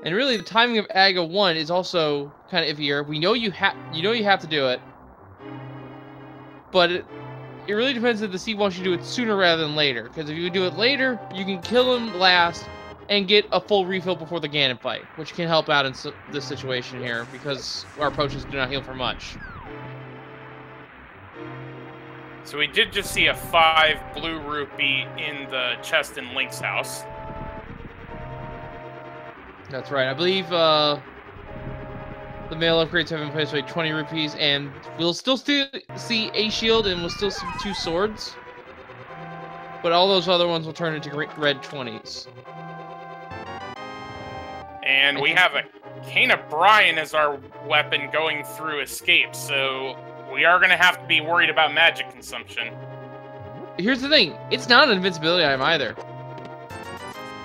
And really, the timing of AGA 1 is also kind of iffier. We know you have to do it, but it really depends if the Seed wants you to do it sooner rather than later. Because if you do it later, you can kill him last and get a full refill before the Ganon fight, which can help out in this situation here because our potions do not heal for much. So we did just see a 5 blue rupee in the chest in Link's house. That's right. I believe the male upgrades have been placed by 20 rupees, and we'll still see a shield, and we'll still see 2 swords. But all those other ones will turn into red 20s. And we have a Cane of Brian as our weapon going through escape, so we are going to have to be worried about magic consumption. Here's the thing. It's not an invincibility item either.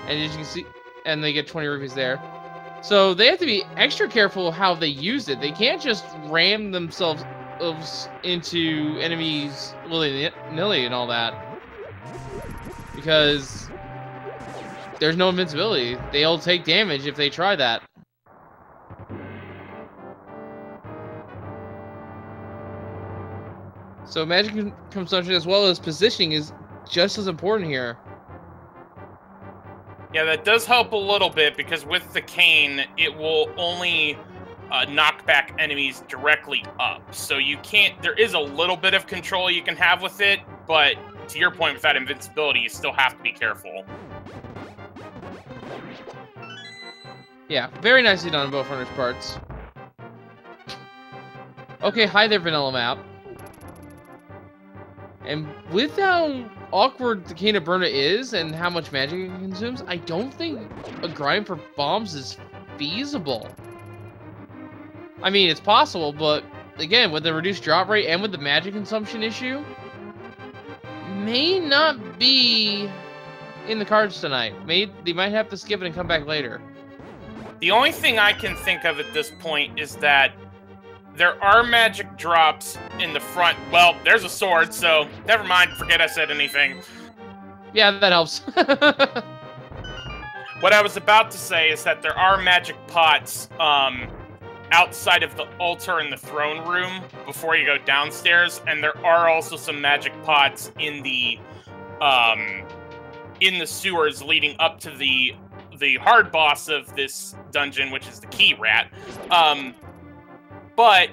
And as you can see, and they get 20 rupees there. So they have to be extra careful how they use it. They can't just ram themselves into enemies willy-nilly and all that. Because there's no invincibility. They'll take damage if they try that. So magic consumption as well as positioning is just as important here. Yeah, that does help a little bit because with the cane, it will only knock back enemies directly up. So you can't, there is a little bit of control you can have with it, but to your point with that invincibility, you still have to be careful. Yeah, very nicely done on both runners' parts. Okay, hi there, Vanilla Map. And with how awkward the Cane of Burna is and how much magic it consumes, I don't think a grind for bombs is feasible. I mean, it's possible, but again, with the reduced drop rate and with the magic consumption issue, may not be in the cards tonight. They might have to skip it and come back later. The only thing I can think of at this point is that there are magic drops in the front. Well, there's a sword, so never mind. Forget I said anything. Yeah, that helps. What I was about to say is that there are magic pots outside of the altar in the throne room before you go downstairs, and there are also some magic pots in the sewers leading up to the hard boss of this dungeon, which is the key rat. But,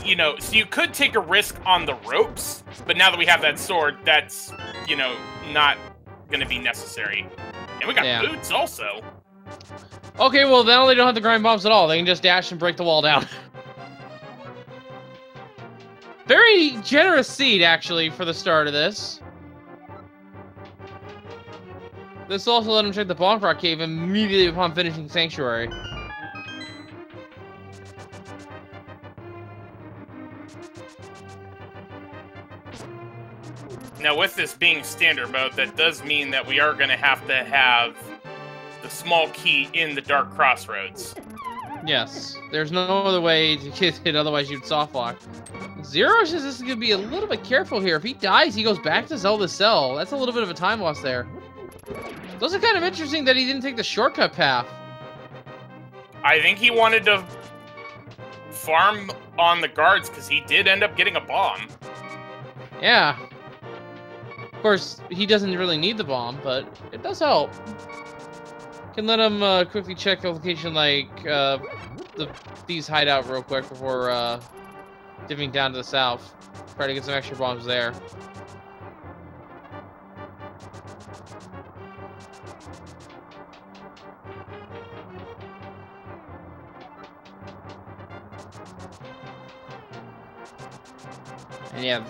you know, so you could take a risk on the ropes, but now that we have that sword, that's, you know, not going to be necessary. And we got boots also. Okay, well, now they don't have to grind bombs at all. They can just dash and break the wall down. Very generous seed, actually, for the start of this. This will also let him check the Bonk Rock Cave immediately upon finishing Sanctuary. Now, with this being standard mode, that does mean that we are going to have the small key in the Dark Crossroads. Yes, there's no other way to get it, otherwise you'd softlock. zer0rush says this is going to be a little bit careful here. If he dies, he goes back to Zelda's cell. That's a little bit of a time loss there. Those are kind of interesting that he didn't take the shortcut path. I think he wanted to farm on the guards because he did end up getting a bomb. Yeah. Of course, he doesn't really need the bomb, but it does help. Can let him quickly check a location like these hideout real quick before dipping down to the south. Try to get some extra bombs there. And yeah,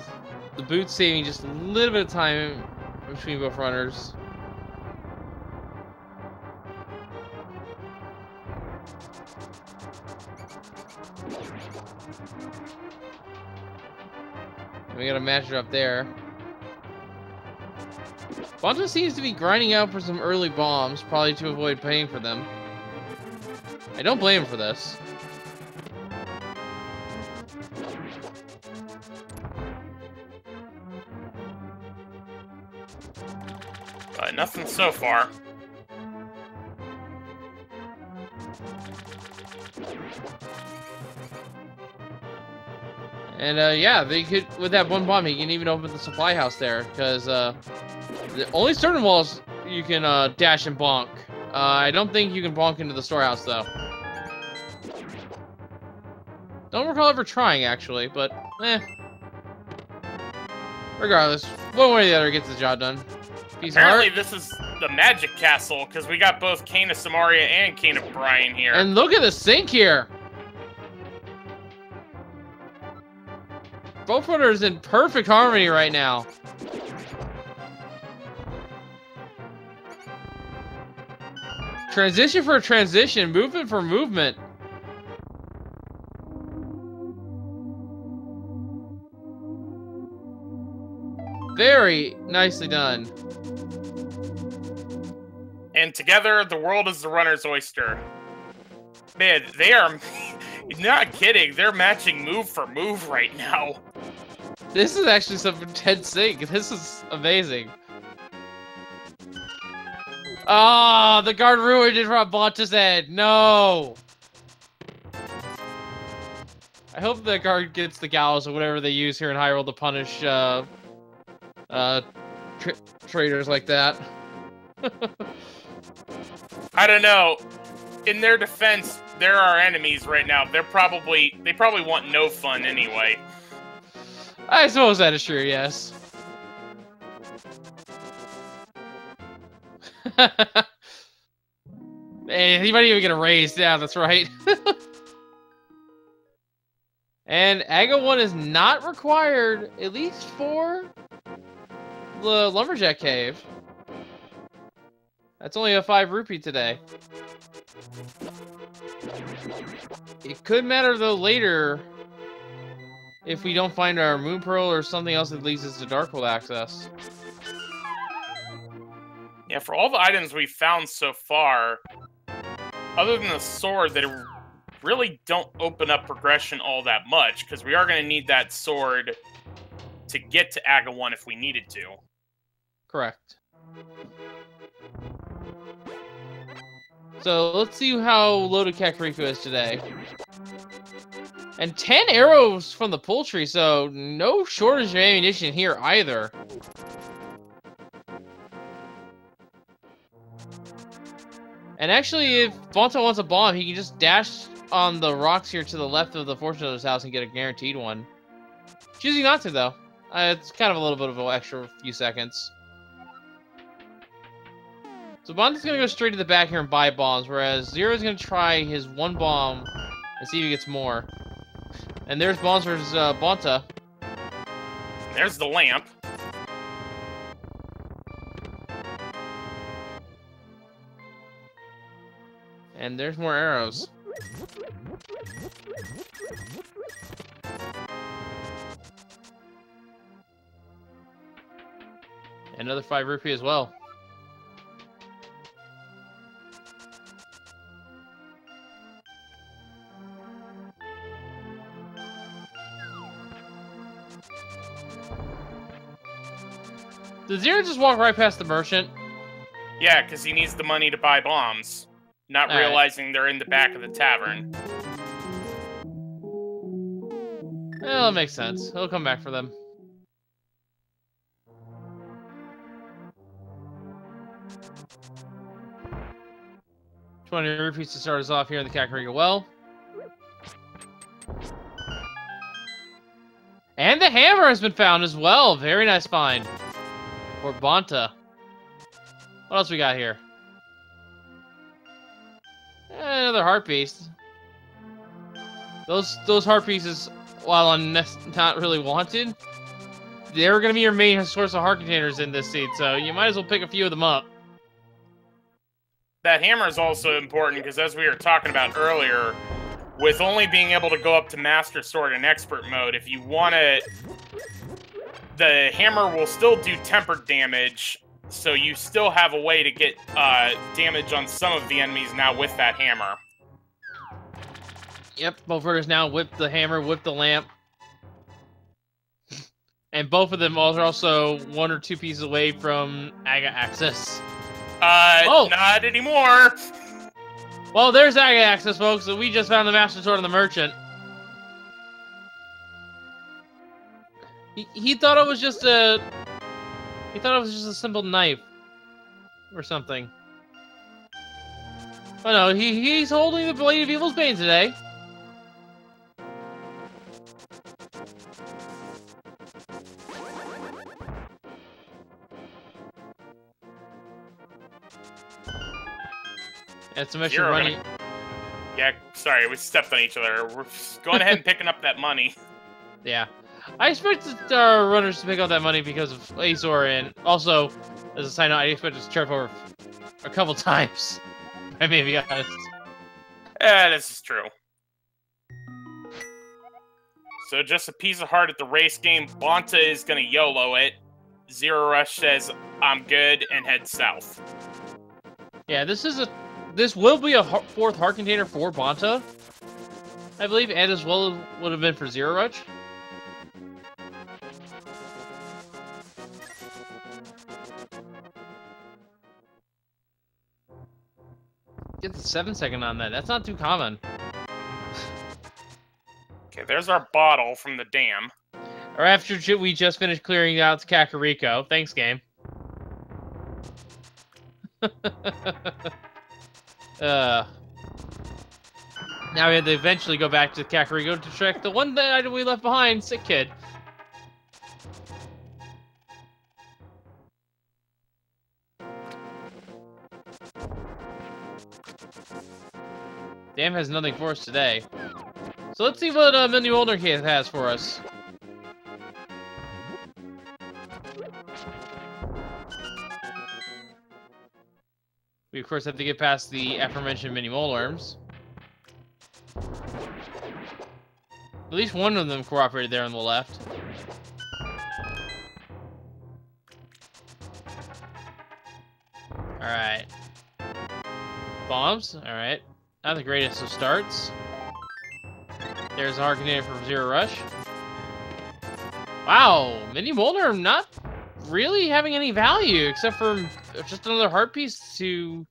the boot saving just a little bit of time between both runners. And we got a match up there. Bonta seems to be grinding out for some early bombs, probably to avoid paying for them. I don't blame him for this. Nothing so far. And yeah, they could, with that one bomb, you can even open the supply house there, because the only certain walls you can dash and bonk. I don't think you can bonk into the storehouse though. Don't recall ever trying actually, but regardless, one way or the other gets the job done. Apparently this is the magic castle, because we got both Kane of Samaria and Kane of Brian here. And look at the sink here! Both runners in perfect harmony right now. Transition for transition, movement for movement. Very nicely done. And together, the world is the runner's oyster. Man, they are... Not kidding, they're matching move for move right now. This is actually some intense thing. This is amazing. Ah, the guard ruined it from Bonta's head. No. I hope the guard gets the gallows or whatever they use here in Hyrule to punish traitors like that. I don't know. In their defense, they're our enemies right now. They probably want no fun anyway. I suppose that is true, yes. Hey, he might even get a raise. Yeah, that's right. And Aga 1 is not required, at least for the Lumberjack Cave. That's only a 5 rupee today. It could matter, though, later if we don't find our Moon Pearl or something else that leads us to Darkhold access. Yeah, for all the items we've found so far, other than the sword, they really don't open up progression all that much, because we are going to need that sword to get to Aga 1 if we needed to. Correct. So let's see how loaded Kakariko is today. And 10 arrows from the poultry, so no shortage of ammunition here either. And actually, if Bonta wants a bomb, he can just dash on the rocks here to the left of the fortune teller's house and get a guaranteed one. Choosing not to, though. It's kind of a little bit of an extra few seconds. So Bonta's going to go straight to the back here and buy bombs, whereas Zero's going to try his one bomb and see if he gets more. And there's bombs for Bonta. There's the lamp. And there's more arrows. Another 5 rupee as well. Did Zero just walk right past the merchant? Yeah, because he needs the money to buy bombs. Not realizing they're in the back of the tavern. Well, that makes sense. He'll come back for them. $20 rupees to start us off here in the Kakariko Well. And the hammer has been found as well. Very nice find. For Bonta. What else we got here? Another heart piece. Those heart pieces, while not really wanted, they're going to be your main source of heart containers in this seed, so you might as well pick a few of them up. That hammer is also important, because as we were talking about earlier, with only being able to go up to Master Sword in Expert Mode, if you want to... The hammer will still do tempered damage, so you still have a way to get damage on some of the enemies now with that hammer. Yep, both verters now whip the hammer, whip the lamp. And both of them are also 1 or 2 pieces away from Aga access. Not anymore! Well, there's Aga access, folks. So we just found the Master Sword on the Merchant. He thought it was just a... He thought it was just a simple knife. Or something. Oh no, he's holding the Blade of Evil's Bane today. It's a mission running. Yeah, sorry, we stepped on each other. We're going ahead and picking up that money. Yeah. I expected our runners to pick up that money because of Azor, and also, as a side note, I expected to trip over a couple times. I may be honest. Yeah, this is true. So just a piece of heart at the race game. Bonta is gonna YOLO it. zer0rush says, I'm good, and heads south. Yeah, this will be a fourth heart container for Bonta, I believe, and as well as would have been for zer0rush. Get the 7-second on that. That's not too common. Okay, there's our bottle from the dam. Or after we just finished clearing out Kakariko. Thanks, game. Now we have to eventually go back to Kakariko to check the one item we left behind, Sick Kid. Dam has nothing for us today. So let's see what Mini Molder Kid has for us. We of course have to get past the aforementioned mini mole arms. At least one of them cooperated there on the left. Alright. Bombs, alright. Not the greatest of starts. There's a heart container for zer0rush. Wow, mini molder not really having any value except for just another heart piece to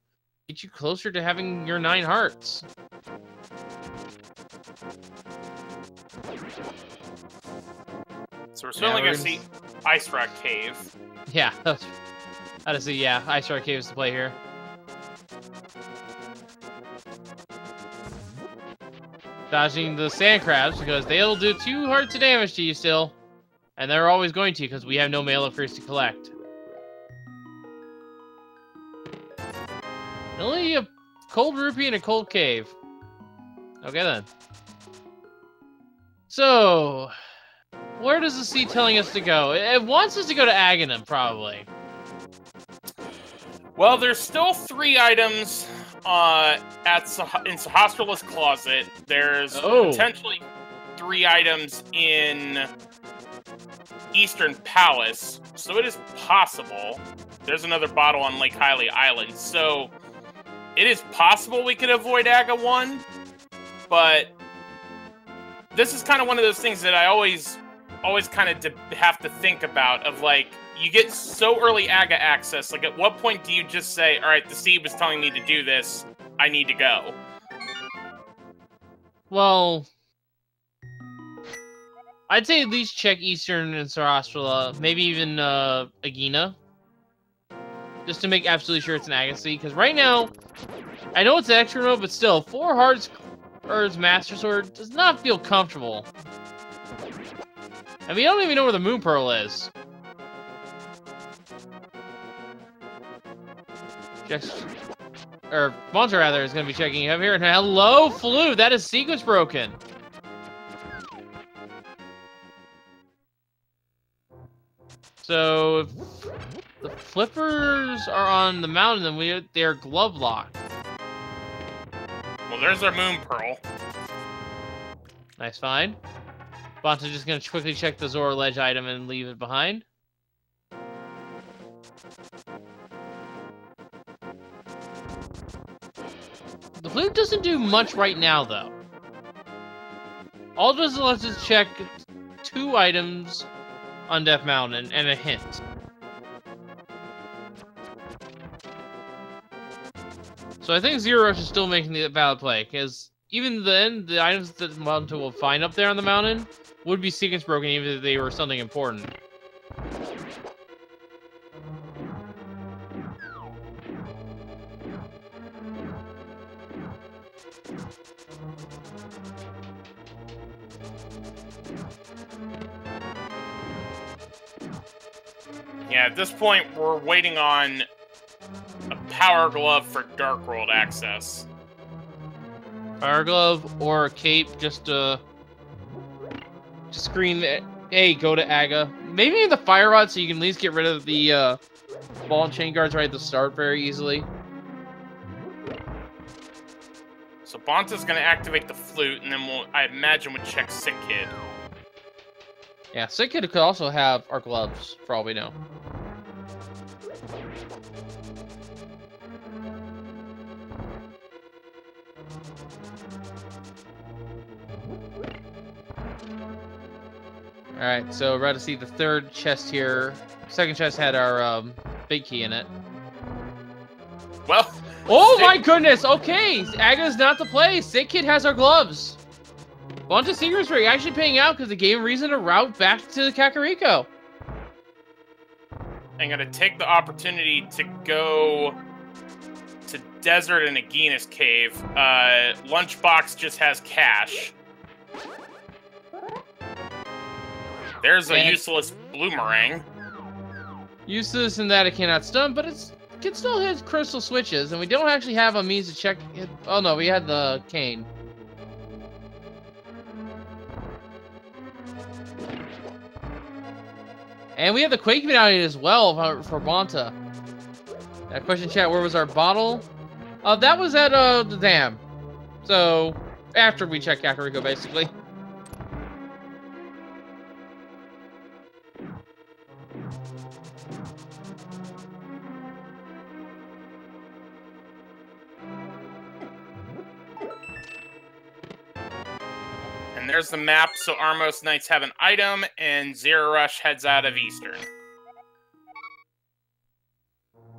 get you closer to having your 9 hearts. So we're certainly gonna see Ice Rock Cave. Yeah, honestly, yeah, Ice Rock Cave is the play here. Dodging the sand crabs because they'll do 2 hearts of damage to you still. And they're always going to because we have no Mail of Fears to collect. Only a cold rupee and a cold cave. Okay then. So, where does the sea telling us to go? It wants us to go to Aghanim, probably. Well, there's still 3 items in Sahasrah's closet. There's potentially 3 items in Eastern Palace, so it is possible. There's another bottle on Lake Hylia Island, so it is possible we could avoid Aga 1, but this is kind of one of those things that I always kind of have to think about, of like, you get so early Aga access, like at what point do you just say, alright, the sea was telling me to do this, I need to go? Well, I'd say at least check Eastern and Sahasrah, maybe even Agina, just to make absolutely sure it's an Agassi, because right now, I know it's an extra mode, but still, 4 hearts Erd's Master Sword does not feel comfortable. And we don't even know where the Moon Pearl is. Bonta rather is going to be checking up here. And hello, Flu! That is sequence broken. So, if the flippers are on the mountain, then they're glove locked. Well, there's our Moon Pearl. Nice find. Bonta just going to quickly check the Zora Ledge item and leave it behind. The flute doesn't do much right now, though. All it does is lets us check 2 items on Death Mountain and a hint. So I think Zero Rush is still making the valid play, because even then, the items that Bonta will find up there on the mountain would be sequence broken even if they were something important. Yeah, at this point, we're waiting on a Power Glove for Dark World access. Fire Glove or a cape just to screen the, hey, go to Aga. Maybe the Fire Rod so you can at least get rid of the ball and chain guards right at the start very easily. So Bonta's going to activate the flute, and then I imagine we'll check Sick Kid. Yeah, Sick Kid could also have our gloves, for all we know. Alright, so we're about to see the third chest here. Second chest had our big key in it. Well... Oh my goodness! Okay, Aga's not the place. Sick Kid has our gloves. Bonta Secrets are actually paying out because it gave him reason to route back to Kakariko. I'm gonna take the opportunity to go to Desert and Agina's cave. Lunchbox just has cash. There's a useless bloomerang. Useless in that it cannot stun, but it can still hit crystal switches, and we don't actually have a means to check it. Oh no, we had the cane. And we have the Quake medallion as well for Bonta. Question chat, where was our bottle? That was at the dam. So, after we checked Kakariko, basically. And there's the map, so Armos Knights have an item, and zer0rush heads out of Eastern.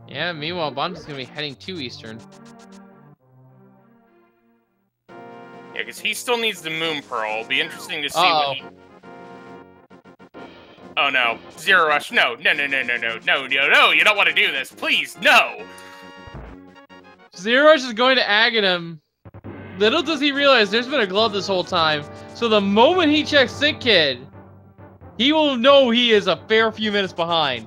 Yeah, meanwhile, Bonta's gonna be heading to Eastern. Yeah, because he still needs the Moon Pearl. It'll be interesting to see what he... Oh no, zer0rush, no, you don't want to do this, please, no! zer0rush is going to Aghanim. Little does he realize there's been a glove this whole time, so the moment he checks Sick Kid, he will know he is a fair few minutes behind.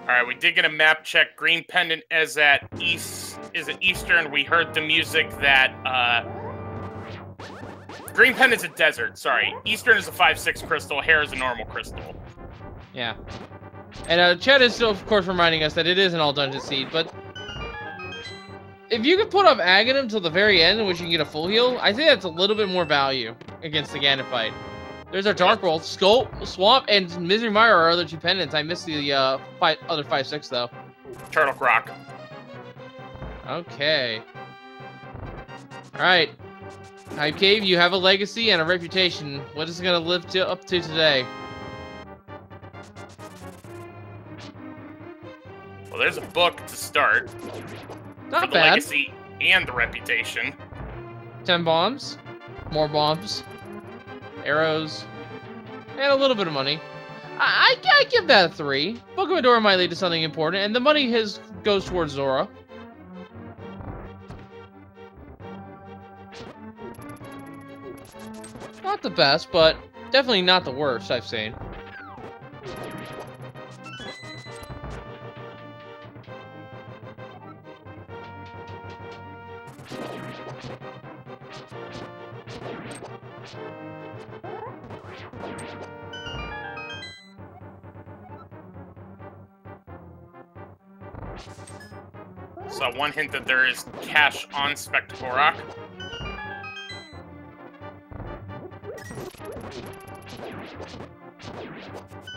Alright, we did get a map check. Green Pendant is at Eastern. We heard the music that, Green Pendant's a desert, sorry. Eastern is a 5/6 crystal, Hair is a normal crystal. Yeah. And Chad is still, of course, reminding us that it is an all-dungeon seed, but if you could put up Aghanim till the very end in which you can get a full heal, I think that's a little bit more value against the Ganon fight. There's our Dark World, Sculpt, Swamp, and Misery Mire are our other two pendants. I missed the other 5/6 though. Turtle Croc. Okay. Alright. Hype Cave, you have a legacy and a reputation. What is it going to live up to today? Well, there's a book to start. Not for the bad. legacy and the reputation. 10 bombs. More bombs. Arrows. And a little bit of money. I give that a 3. Book of Adora might lead to something important, and the money goes towards Zora. Not the best, but definitely not the worst I've seen. So one hint that there is cash on Spectacle Rock.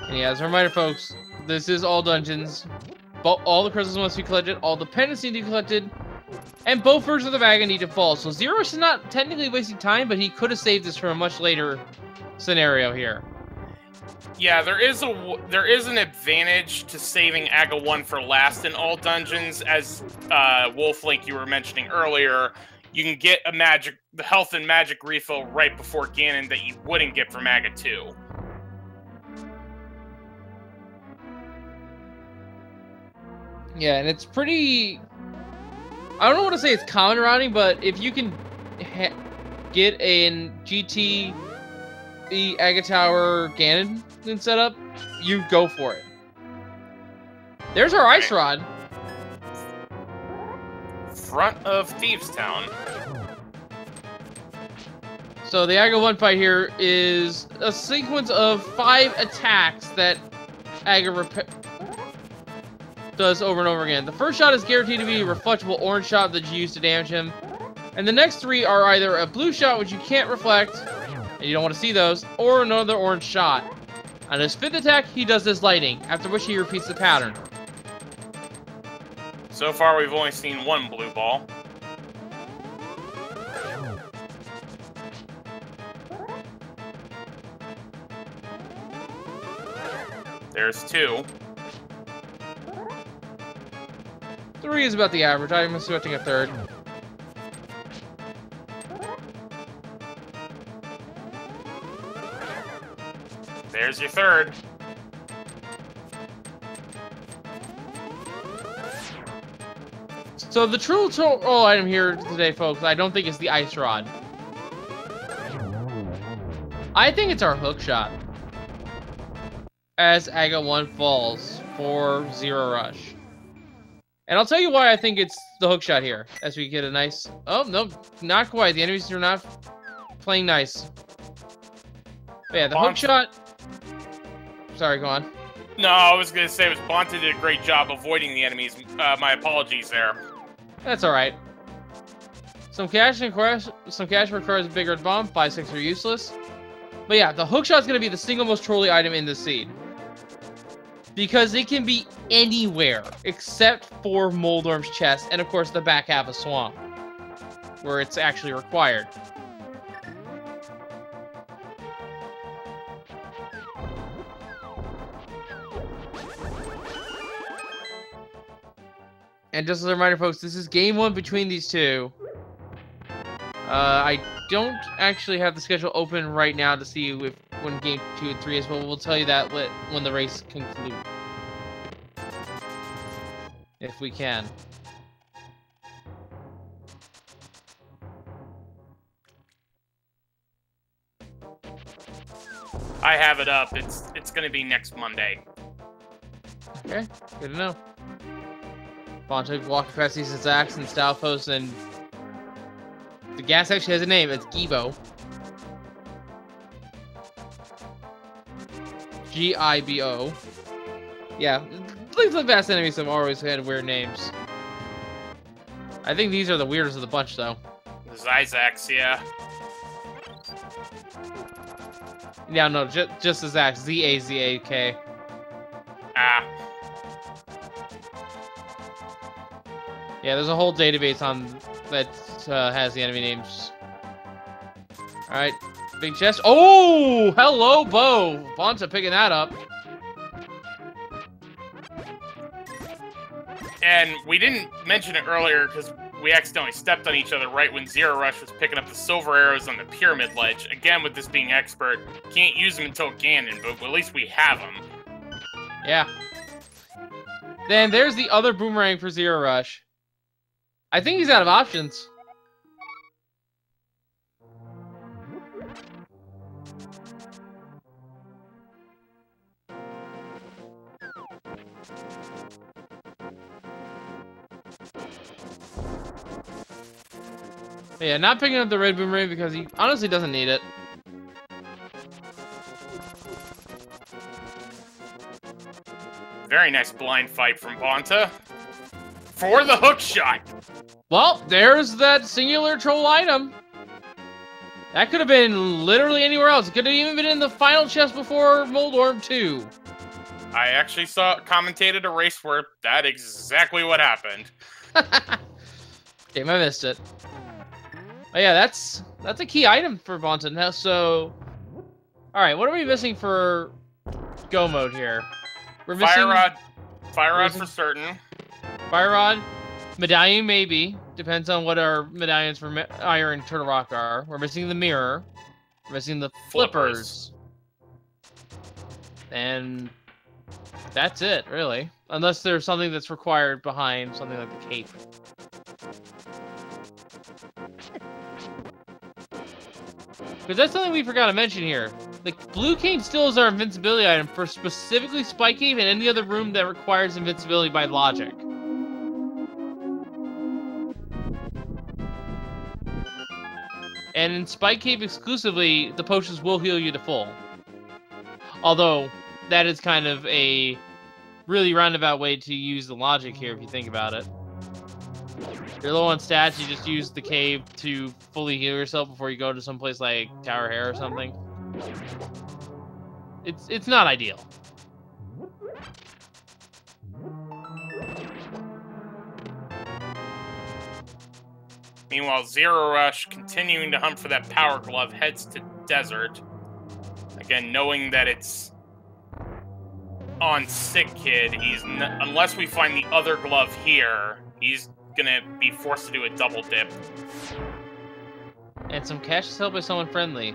And yeah, as a reminder, folks, this is all dungeons. All the crystals must be collected, all the pendants need to be collected, and both versions of the bag need to fall. So zer0rush is not technically wasting time, but he could have saved this for a much later scenario here. Yeah, there is an advantage to saving Aga 1 for last in all dungeons, as Wolflink you were mentioning earlier. You can get the health and magic refill right before Ganon that you wouldn't get from Aga 2. Yeah, and it's pretty... I don't want to say it's common routing, but if you can get a GT, the Aga Tower Ganon set up, you go for it. There's our Ice Rod. Front of Thieves Town. So the Aga 1 fight here is a sequence of 5 attacks that Aga does over and over again. The first shot is guaranteed to be a reflectable orange shot that you use to damage him. And the next 3 are either a blue shot, which you can't reflect, and you don't want to see those, or another orange shot. On his 5th attack, he does this lightning, after which he repeats the pattern. So far, we've only seen 1 blue ball. There's 2. 3 is about the average. I'm expecting a 3rd. There's your 3rd. So the true troll item here today, folks, I don't think it's the Ice Rod. I think it's our hook shot. As Aga 1 falls for zer0rush. And I'll tell you why I think it's the hook shot here. As we get a nice... Oh, no, not quite. The enemies are not playing nice. But yeah, the hook shot... Sorry, go on. No, I was going to say Bonta did a great job avoiding the enemies. My apologies there. That's alright. Some cash requires a bigger bomb. 5, 6 are useless. But yeah, the hook shot is going to be the single most trolly item in this seed. Because it can be anywhere except for Moldorm's chest and, of course, the back half of Swamp, where it's actually required. And just as a reminder, folks, this is game 1 between these two. I don't actually have the schedule open right now to see when game 2 and 3 is, but we'll tell you that when the race concludes. If we can. I have it up. It's going to be next Monday. Okay, good to know. Bonta walking past these axe and style posts, and the gas actually has a name. It's Gibo. Gibo. Yeah, the vast enemies have always had weird names. I think these are the weirdest of the bunch, though. Zyzax, yeah. Yeah, no, just Zazak. Z-A-Z-A-K. Ah. Yeah, there's a whole database on that has the enemy names. Alright, big chest. Oh, hello, Bo. Bonta picking that up. And we didn't mention it earlier because we accidentally stepped on each other right when zer0rush was picking up the silver arrows on the pyramid ledge. Again, with this being expert, can't use them until Ganon, but at least we have them. Yeah. Then there's the other boomerang for zer0rush. I think he's out of options. Yeah, not picking up the red boomerang because he honestly doesn't need it. Very nice blind fight from Bonta. For the hook shot! Well, there's that singular troll item. That could have been literally anywhere else. It could have even been in the final chest before Moldorm 2. I actually commentated a race where that's exactly what happened. Damn, I missed it. Oh yeah, that's a key item for Bonta now, so... Alright, what are we missing for go mode here. We're missing Fire rod for certain. Fire rod, medallion maybe. Depends on what our medallions for iron and turtle rock are. We're missing the mirror. We're missing the flippers. And that's it, really. Unless there's something that's required behind something like the cape. Because that's something we forgot to mention here. The blue cane still is our invincibility item for specifically Spike Cave and any other room that requires invincibility by logic. And in Spike Cave exclusively, the potions will heal you to full. Although, that is kind of a really roundabout way to use the logic here if you think about it. You're low on stats, you just use the cave to fully heal yourself before you go to some place like Tower Hair or something. It's not ideal. Meanwhile, zer0rush, continuing to hunt for that power glove, heads to desert. Again, knowing that it's on Sick Kid, unless we find the other glove here, he's gonna be forced to do a double dip. And some cash is held by someone friendly.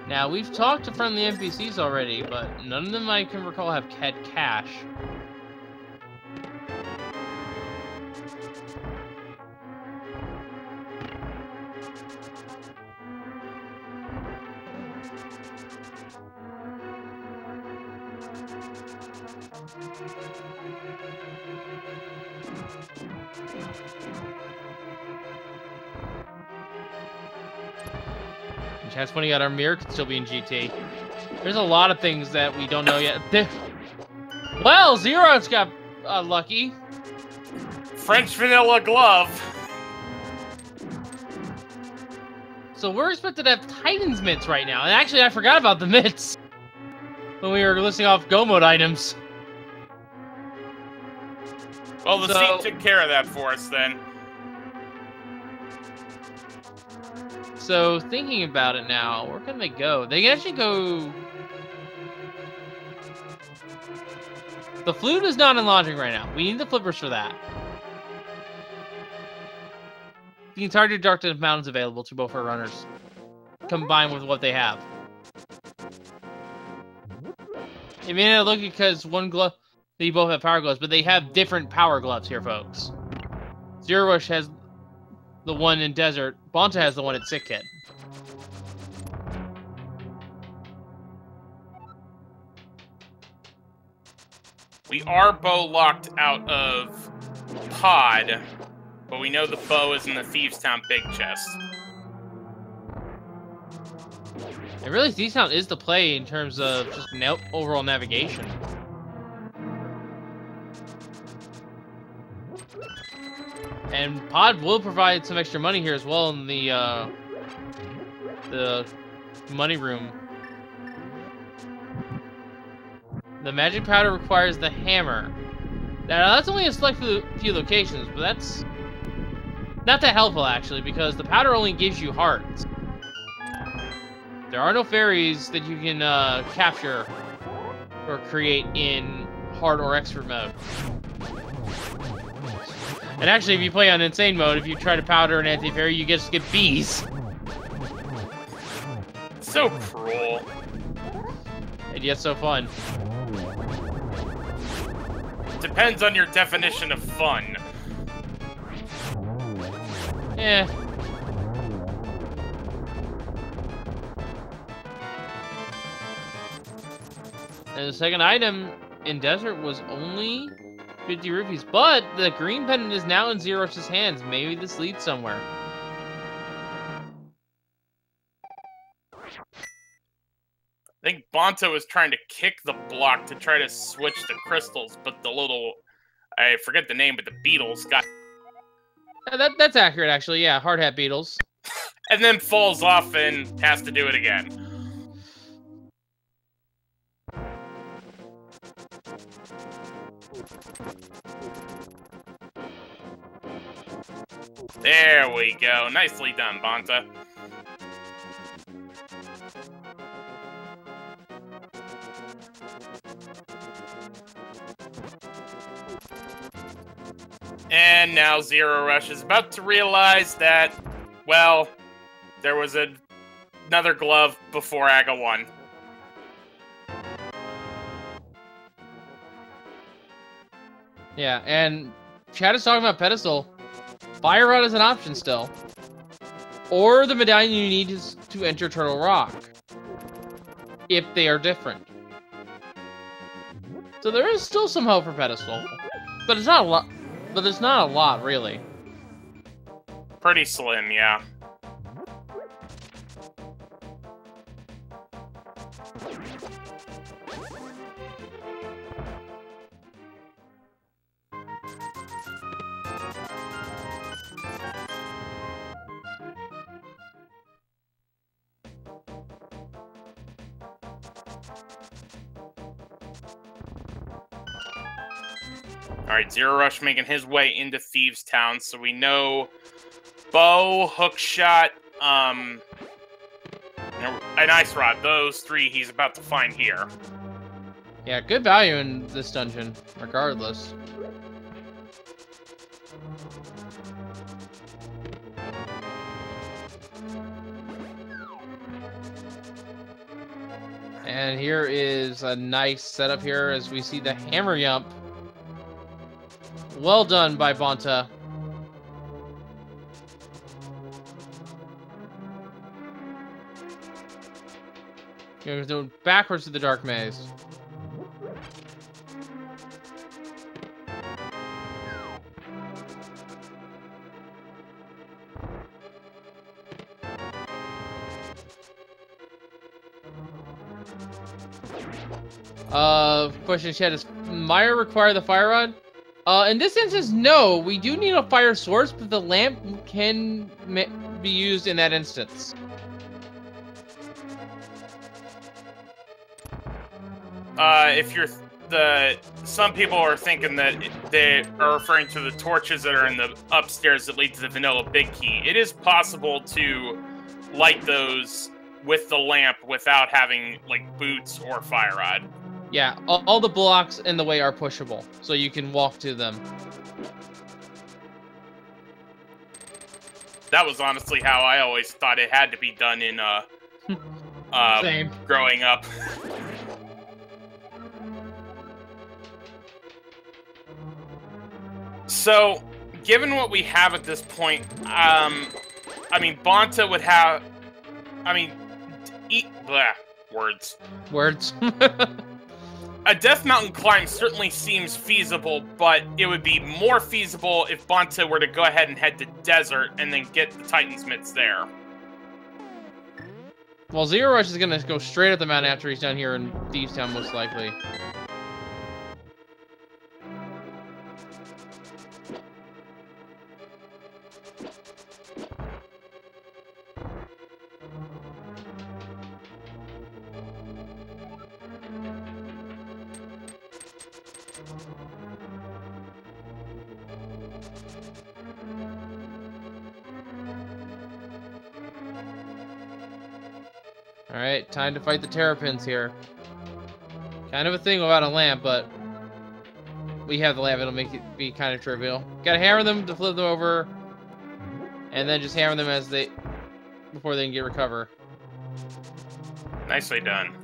Now, we've talked to friendly NPCs already, but none of them I can recall have had cash. Chance pointing out our mirror could still be in GT. There's a lot of things that we don't know yet. Well, zer0rush got lucky. French vanilla glove. So we're expected to have Titan's mitts right now. And actually, I forgot about the mitts when we were listing off go mode items. Well, the seat took care of that for us then. So, thinking about it now, where can they go? They can actually go... The flute is not enlarging right now. We need the flippers for that. The entirety of Dark Mountain's available to both our runners, combined with what they have. It may not look because one glove... They both have power gloves, but they have different power gloves here, folks. zer0rush has the one in Desert. Bonta has the one at Sick Kid. We are bow locked out of Pod, but we know the bow is in the Thieves Town big chest. And really, Thieves Town is the play in terms of just overall navigation. And Pod will provide some extra money here as well in the money room. The magic powder requires the hammer. Now that's only a select few locations, but that's not that helpful actually, because the powder only gives you hearts. There are no fairies that you can capture or create in hard or expert mode. And actually, if you play on insane mode, if you try to powder an anti-fairy, you just get bees. So cruel. And yet so fun. Depends on your definition of fun. Eh. And the second item in Desert was only 50 rupees, but the green pendant is now in zer0rush's hands. Maybe this leads somewhere. I think Bonta was trying to kick the block to try to switch the crystals, but the little, I forget the name, but the beetles got... That's accurate, actually, yeah, hard hat beetles. And then falls off and has to do it again. There we go. Nicely done, Bonta. And now zer0rush is about to realize that, well, there was another glove before AGA 1. Yeah, and Chad is talking about pedestal. Fire Rod is an option still. Or the medallion you need is to enter Turtle Rock. If they are different. So there is still some hope for pedestal. But it's not a lot. But it's not a lot, really. Pretty slim, yeah. Alright, zer0rush making his way into Thieves Town, so we know bow, hookshot, and ice rod. Those three he's about to find here. Yeah, good value in this dungeon, regardless. And here is a nice setup here as we see the hammer yump. Well done by Bonta. You're going backwards to the dark maze. Question chat, does Mire require the fire rod? In this instance, no. We do need a fire source, but the lamp can be used in that instance. If you're some people are thinking that they are referring to the torches that are in the upstairs that lead to the vanilla big key. It is possible to light those with the lamp without having like boots or fire rod. Yeah, all the blocks in the way are pushable, so you can walk to them. That was honestly how I always thought it had to be done in Same. growing up. So, given what we have at this point, I mean, Bonta would have, words. Words. A Death Mountain climb certainly seems feasible, but it would be more feasible if Bonta were to go ahead and head to Desert and then get the Titan's Mitts there. Well, zer0rush is going to go straight up the mountain after he's done here in Thieves Town, most likely. Alright, time to fight the Terrapins here. Kind of a thing without a lamp, but we have the lamp, it'll make it be kind of trivial. Gotta hammer them to flip them over, and then just hammer them as before they can get recover. Nicely done.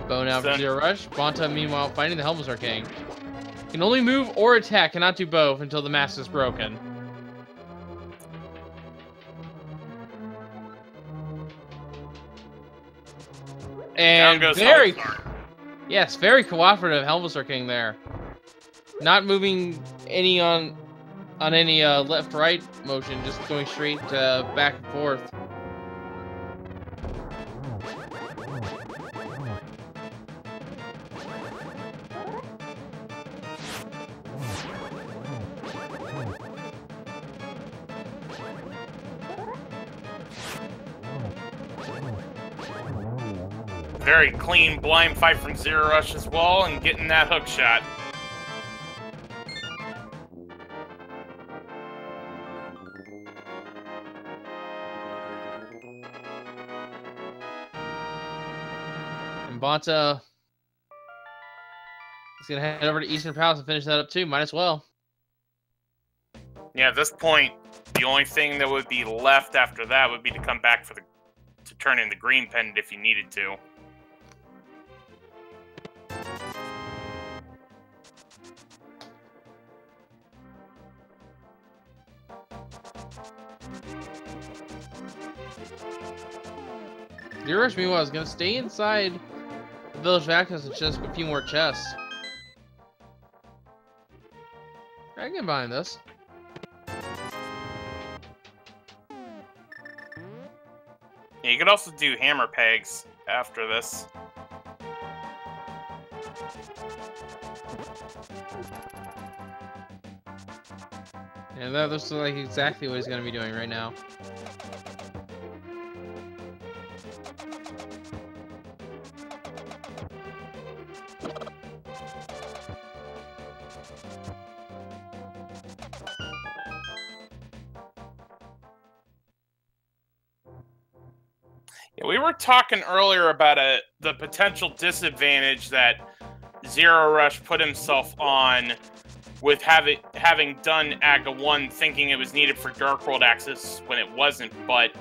Bow now for zer0rush. Bonta, meanwhile, fighting the Helmsar King. Can only move or attack, cannot do both until the mask is broken. And very, yes, very cooperative Helmsar King there. Not moving any on any left-right motion, just going straight back and forth. Very clean blind fight from zer0rush as well, and getting that hook shot. And Bonta is going to head over to Eastern Palace and finish that up too. Might as well. Yeah, at this point, the only thing that would be left after that would be to come back for to turn in the green pendant if you needed to. zer0rush, meanwhile, is going to stay inside the village vacuums and just a few more chests. I can get behind this. Yeah, you could also do hammer pegs after this. And that looks like exactly what he's going to be doing right now. Yeah, we were talking earlier about the potential disadvantage that zer0rush put himself on with having done Aga 1 thinking it was needed for Dark World access when it wasn't. But,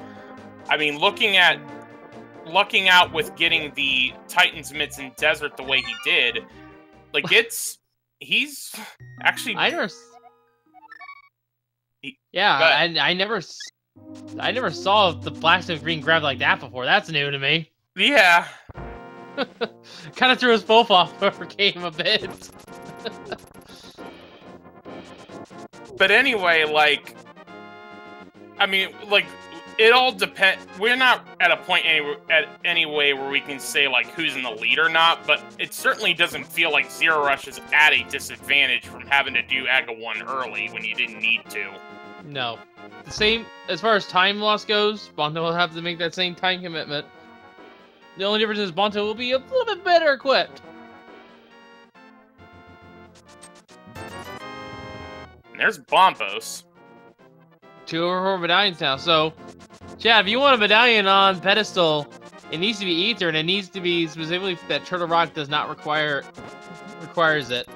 I mean, lucking out with getting the Titan's Mitts in Desert the way he did, like, he's actually... I never saw the blacksmith green grab like that before. That's new to me. Yeah. Kind of threw us both off for game a bit. But anyway, like, I mean, like, it all depends. We're not at a point anyway where we can say, like, who's in the lead or not, but it certainly doesn't feel like zer0rush is at a disadvantage from having to do Aga 1 early when you didn't need to. No. The same, as far as time loss goes, Bonta will have to make that same time commitment. The only difference is Bonta will be a little bit better equipped. And there's Bombos. 2 or 4 medallions now, so... Chad, if you want a medallion on pedestal, it needs to be Ether, and it needs to be specifically that Turtle Rock does not requires it.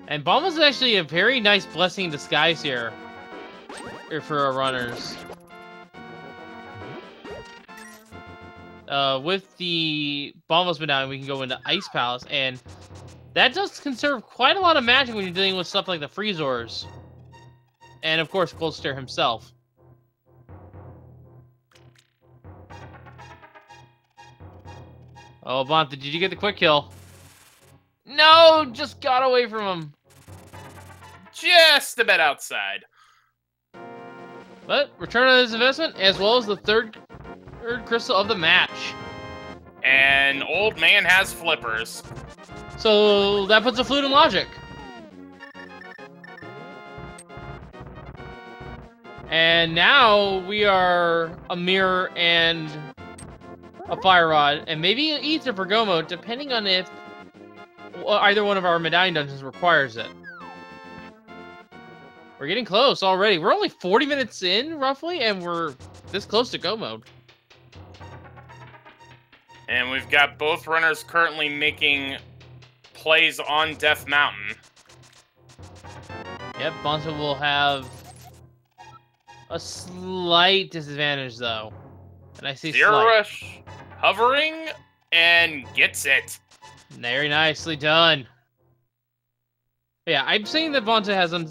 And Bomb is actually a very nice blessing in disguise here for our runners. With the Bombos medallion, we can go into Ice Palace, and that does conserve quite a lot of magic when you're dealing with stuff like the Freezors. And, of course, Coldstare himself. Oh, Bonta, did you get the quick kill? No, just got away from him. Just a bit outside. But return on his investment, as well as the third crystal of the match. And old man has flippers. So that puts a flute in logic. And now we are a mirror and a fire rod, and maybe an ether for Gomo, depending on if either one of our medallion dungeons requires it. We're getting close already. We're only 40 minutes in, roughly, and we're this close to go mode. And we've got both runners currently making plays on Death Mountain. Yep, Bonta will have a slight disadvantage, though. And I see zer0rush hovering and gets it. Very nicely done. Yeah, I'm saying that Bonta has a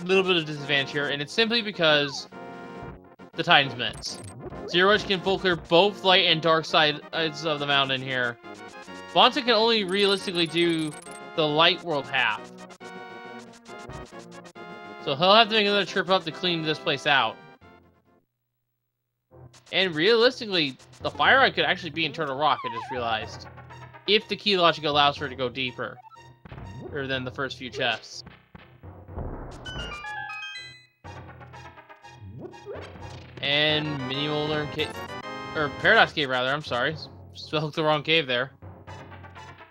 little bit of disadvantage here, and it's simply because the Titan's Mitts. zer0rush can full clear both light and dark sides of the mountain here. Bonta can only realistically do the light world half. So he'll have to make another trip up to clean this place out. And realistically, the fire rod could actually be in Turtle Rock, I just realized. If the key logic allows for it to go deeper. or than the first few chests. And mini molder cave, or paradox cave rather. I'm sorry, spelled the wrong cave there.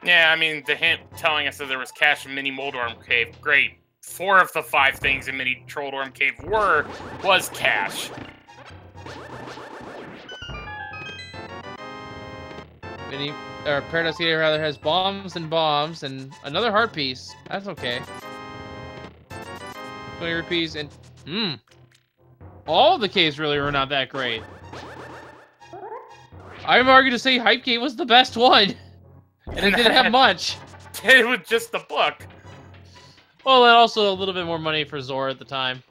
Yeah, I mean the hint telling us that there was cache in mini Moldorm cave. Great. 4 of the 5 things in mini Trolldorm cave was cache. Paradox cave rather has bombs and another heart piece. That's okay. 20 rupees and all the caves really were not that great. I'm arguing to say Hype Cave was the best one. And it didn't have much. It was just the book. Well, and also a little bit more money for Zora at the time.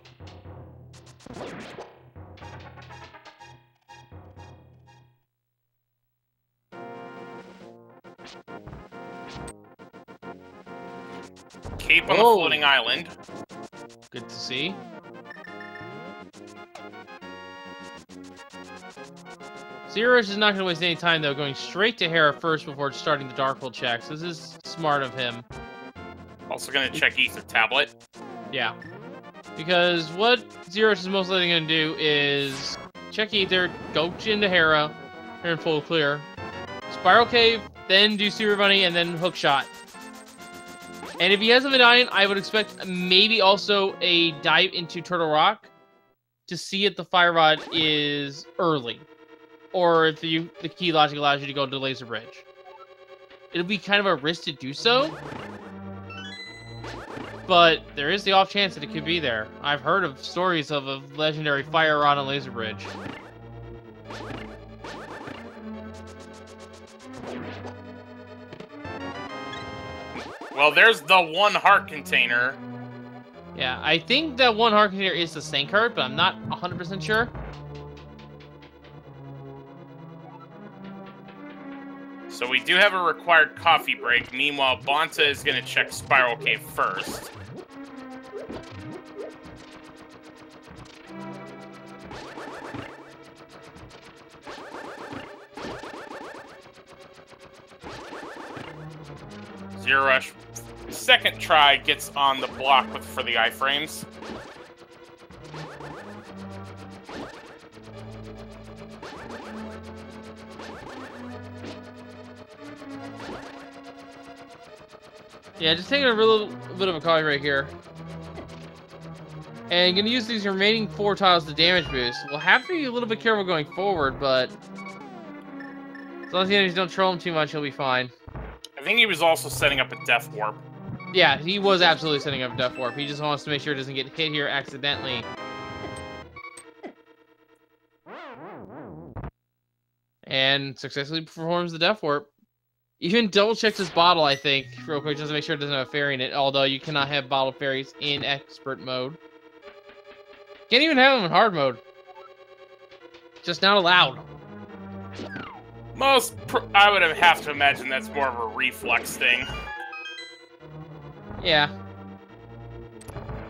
Cape on the floating island. Good to see. zer0rush is not going to waste any time, though, going straight to Hera first before starting the Darkhold checks. This is smart of him. Also going to check Ether Tablet. Yeah. Because what zer0rush is most likely going to do is check Ether, go into Hera, you're in full clear, Spiral Cave, then do Super Bunny, and then Hook Shot. And if he has a medallion, I would expect maybe also a dive into Turtle Rock to see if the Fire Rod is early. Or if the key logic allows you to go to Laser Bridge. It'll be kind of a risk to do so. But there is the off chance that it could be there. I've heard of stories of a legendary Fire Rod on Laser Bridge. Well, there's the 1 heart container. Yeah, I think that 1 heart container is the Sank Heart, but I'm not 100% sure. So we do have a required coffee break. Meanwhile, Bonta is going to check Spiral Cave first. zer0rush, second try, gets on the block for the iframes. Yeah, just taking a little bit of a coffee right here. And gonna use these remaining 4 tiles to damage boost. We'll have to be a little bit careful going forward, but as long as the enemies don't troll him too much, he'll be fine. I think he was also setting up a Death Warp. Yeah, he was absolutely setting up Death Warp. He just wants to make sure it doesn't get hit here accidentally. And successfully performs the Death Warp. Even double checks his bottle, I think, real quick, just to make sure it doesn't have a fairy in it. Although you cannot have bottle fairies in expert mode. Can't even have them in hard mode. Just not allowed. I would have to imagine that's more of a reflex thing. Yeah.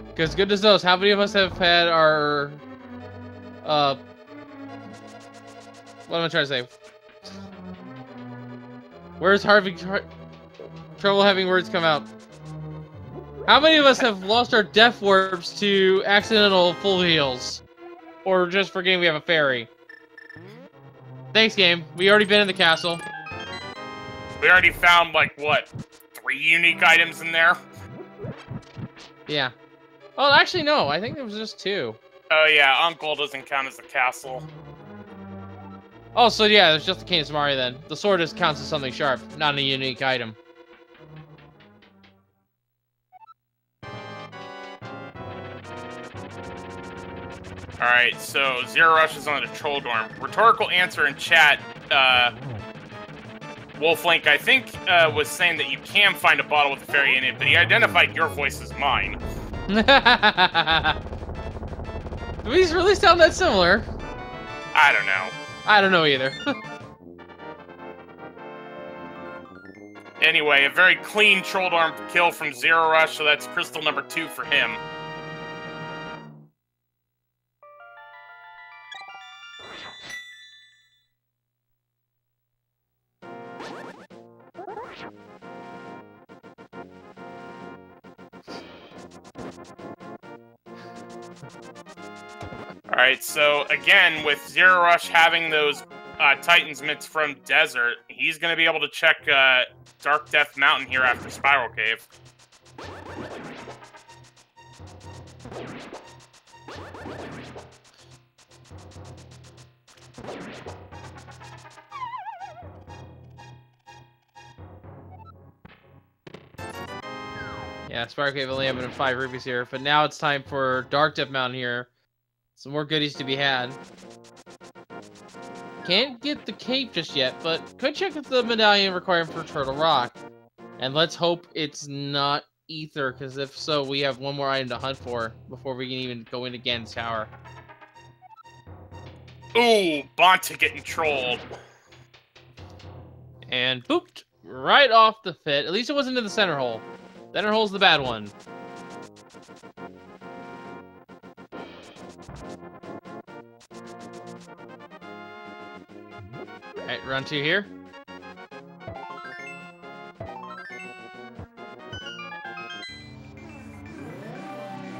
Because goodness knows, how many of us have had our... what am I trying to say? Where's Harvey... Trouble having words come out. How many of us have lost our Death Warps to accidental full heals? Or just forgetting we have a fairy? Thanks, game. We already been in the castle. We already found, like, what? 3 unique items in there? Yeah. Oh, actually, no. I think there was just 2. Oh, yeah. Uncle doesn't count as a castle. Oh, so yeah, there's just the Cane of Samaria then. The sword just counts as something sharp, not a unique item. Alright, so zer0rush is on the Trolldorm. Rhetorical answer in chat, Wolflink, I think, was saying that you can find a bottle with a fairy in it, but he identified your voice as mine. Do these really sound that similar? I don't know. I don't know either. Anyway, a very clean Trolldorm kill from zer0rush, so that's crystal number 2 for him. Alright, so again, with zer0rush having those Titan's Mitts from Desert, he's going to be able to check Dark Death Mountain here after Spiral Cave. Yeah, Spiral Cave only having 5 rupees here, but now it's time for Dark Death Mountain here. Some more goodies to be had. Can't get the cape just yet, but could check if the medallion required for Turtle Rock. And let's hope it's not Ether, because if so, we have one more item to hunt for before we can even go into Gan's Tower. Ooh, Bonta getting trolled. And booped right off the fit. At least it wasn't in the center hole. Center hole's the bad one. Alright, round 2 here.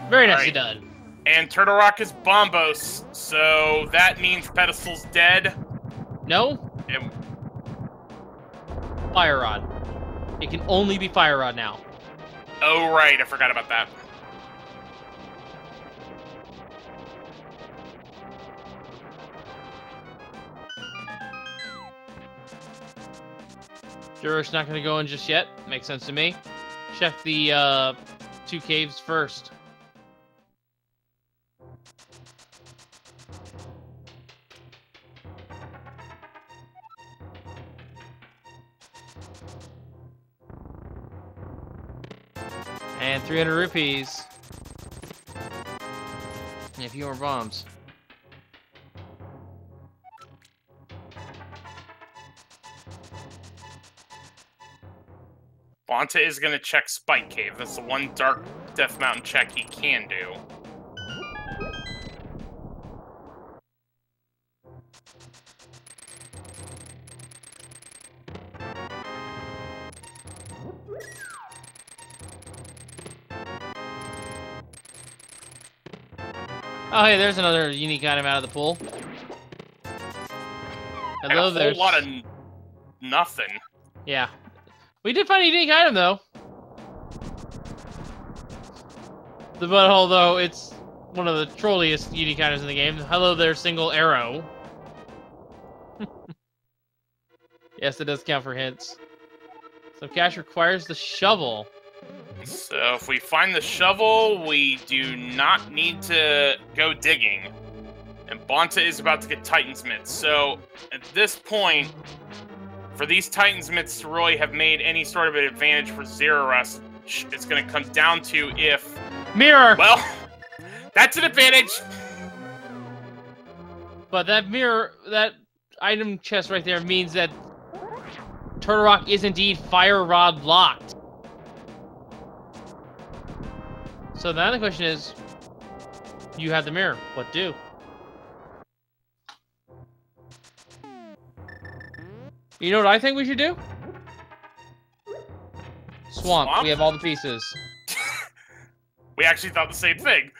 Very nicely done. And Turtle Rock is Bombos, so that means Pedestal's dead. No. And Fire Rod. It can only be Fire Rod now. oh, right, I forgot about that. zer0rush not going to go in just yet. Makes sense to me. Check the 2 caves first. And 300 rupees. And a few more bombs. Bonta is going to check Spike Cave. That's the one Dark Death Mountain check he can do. Oh, hey, there's another unique item out of the pool. Hello, and a whole lot of nothing. Yeah. We did find a unique item, though. The butthole, though, it's one of the trolliest unique items in the game. Hello there, single arrow. Yes, it does count for hints. So cash requires the shovel. So if we find the shovel, we do not need to go digging. And Bonta is about to get Titan's Mitts. So at this point, for these Titan's Mitts to really have made any sort of an advantage for zer0rush, it's going to come down to if... Mirror! Well, that's an advantage! But that mirror, that item chest right there means that Turtle Rock is indeed Fire Rod locked. So now the question is, you have the mirror. What do? You know what I think we should do? Swamp. We have all the pieces. We actually thought the same thing.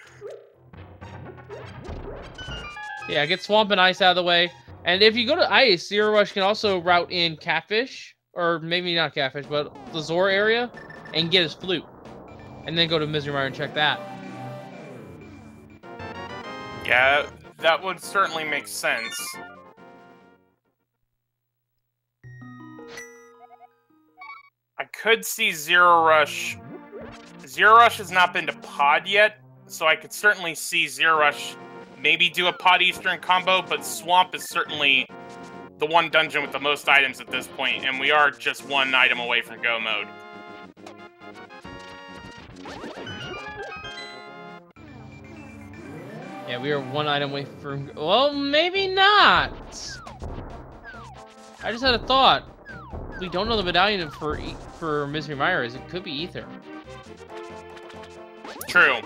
Yeah, get Swamp and Ice out of the way. And if you go to Ice, zer0rush can also route in Catfish. Or maybe not Catfish, but the Zor area. And get his flute. And then go to Misery Mire and check that. Yeah, that would certainly make sense. I could see zer0rush. zer0rush has not been to Pod yet, so I could certainly see zer0rush maybe do a Pod Eastern combo, but Swamp is certainly the one dungeon with the most items at this point, and we are just one item away from Go mode. Yeah, we are one item away from... Well, maybe not! I just had a thought. We don't know the medallion for Misery Mire is. It could be Ether. True.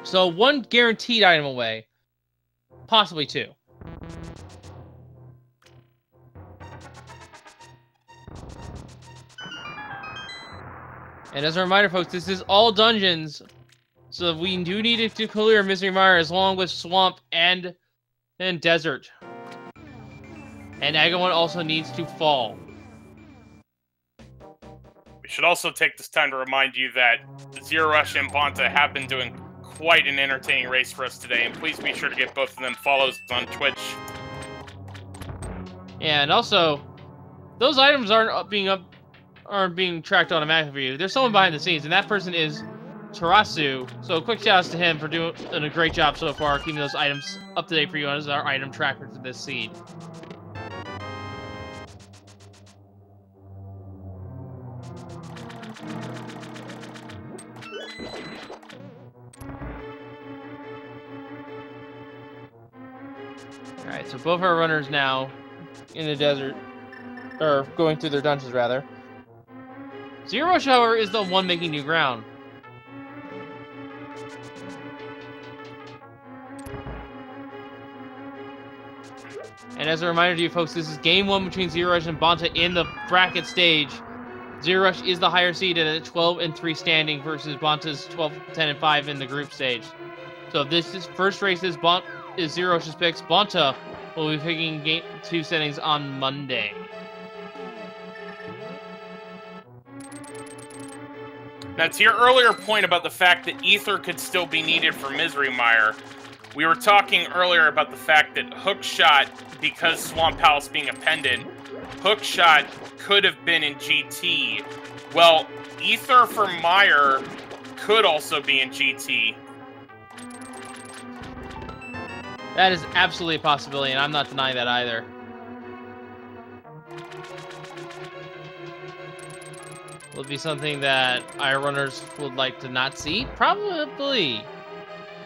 So one guaranteed item away. Possibly 2. And as a reminder, folks, this is all dungeons, so we do need to clear Misery Mire along with Swamp and Desert. And Agumon also needs to fall. We should also take this time to remind you that zer0rush and Bonta have been doing quite an entertaining race for us today, and please be sure to get both of them follows on Twitch. Yeah, and also, those items aren't being tracked automatically for you. There's someone behind the scenes, and that person is Tarasu. So quick shout out to him for doing a great job so far, keeping those items up to date for you as our item tracker for this seed. Alright, so both our runners now in the desert, or going through their dungeons rather. zer0rush, however, is the one making new ground. And as a reminder to you folks, this is game 1 between zer0rush and Bonta in the bracket stage. zer0rush is the higher seed at a 12-3 standing versus Bonta's 12-10-5 in the group stage. So if this is first race is zer0rush's picks, Bonta will be picking game 2 settings on Monday. Now, to your earlier point about the fact that Ether could still be needed for Misery Mire, we were talking earlier about the fact that Hookshot, because Swamp Palace being appended, Hookshot could have been in GT. Well, Ether for Mire could also be in GT. That is absolutely a possibility, and I'm not denying that either. Will it be something that our runners would like to not see? Probably.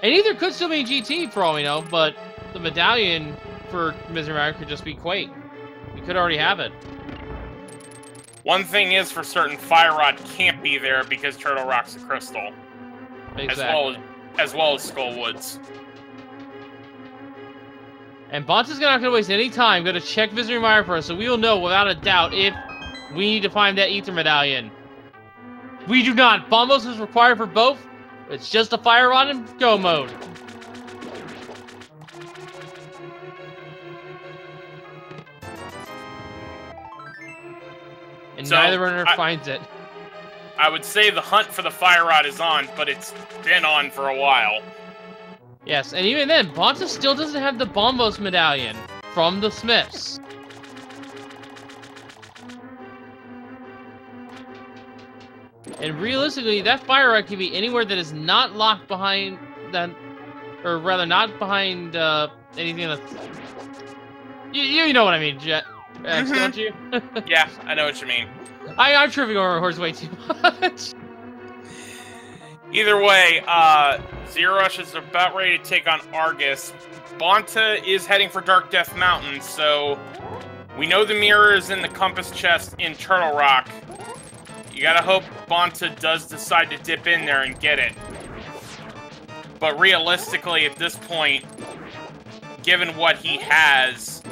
And Ether could still be in GT for all we know, but the medallion for Misery Mire could just be Quake. We could already have it. One thing is for certain, Fire Rod can't be there because Turtle Rock's a crystal. Exactly. As well as Skull Woods. And Bonta's not going to waste any time. Going to check Misery Mire for us, so we will know without a doubt if we need to find that Ether medallion. We do not. Bombos is required for both. It's just a Fire Rod and go mode. And so neither runner finds it. I would say the hunt for the Fire Rod is on, but it's been on for a while. Yes, and even then, Bonta still doesn't have the Bombos medallion from the Smiths. And realistically, that Fire Rod can be anywhere that is not locked behind that, or rather, not behind anything that's. You know what I mean, Jet? Don't you? Yeah, I know what you mean. I'm tripping over a horse way too much. Either way, zer0rush is about ready to take on Argus. Bonta is heading for Dark Death Mountain, so we know the mirror is in the compass chest in Turtle Rock. You gotta hope Bonta does decide to dip in there and get it. But realistically, at this point, given what he has,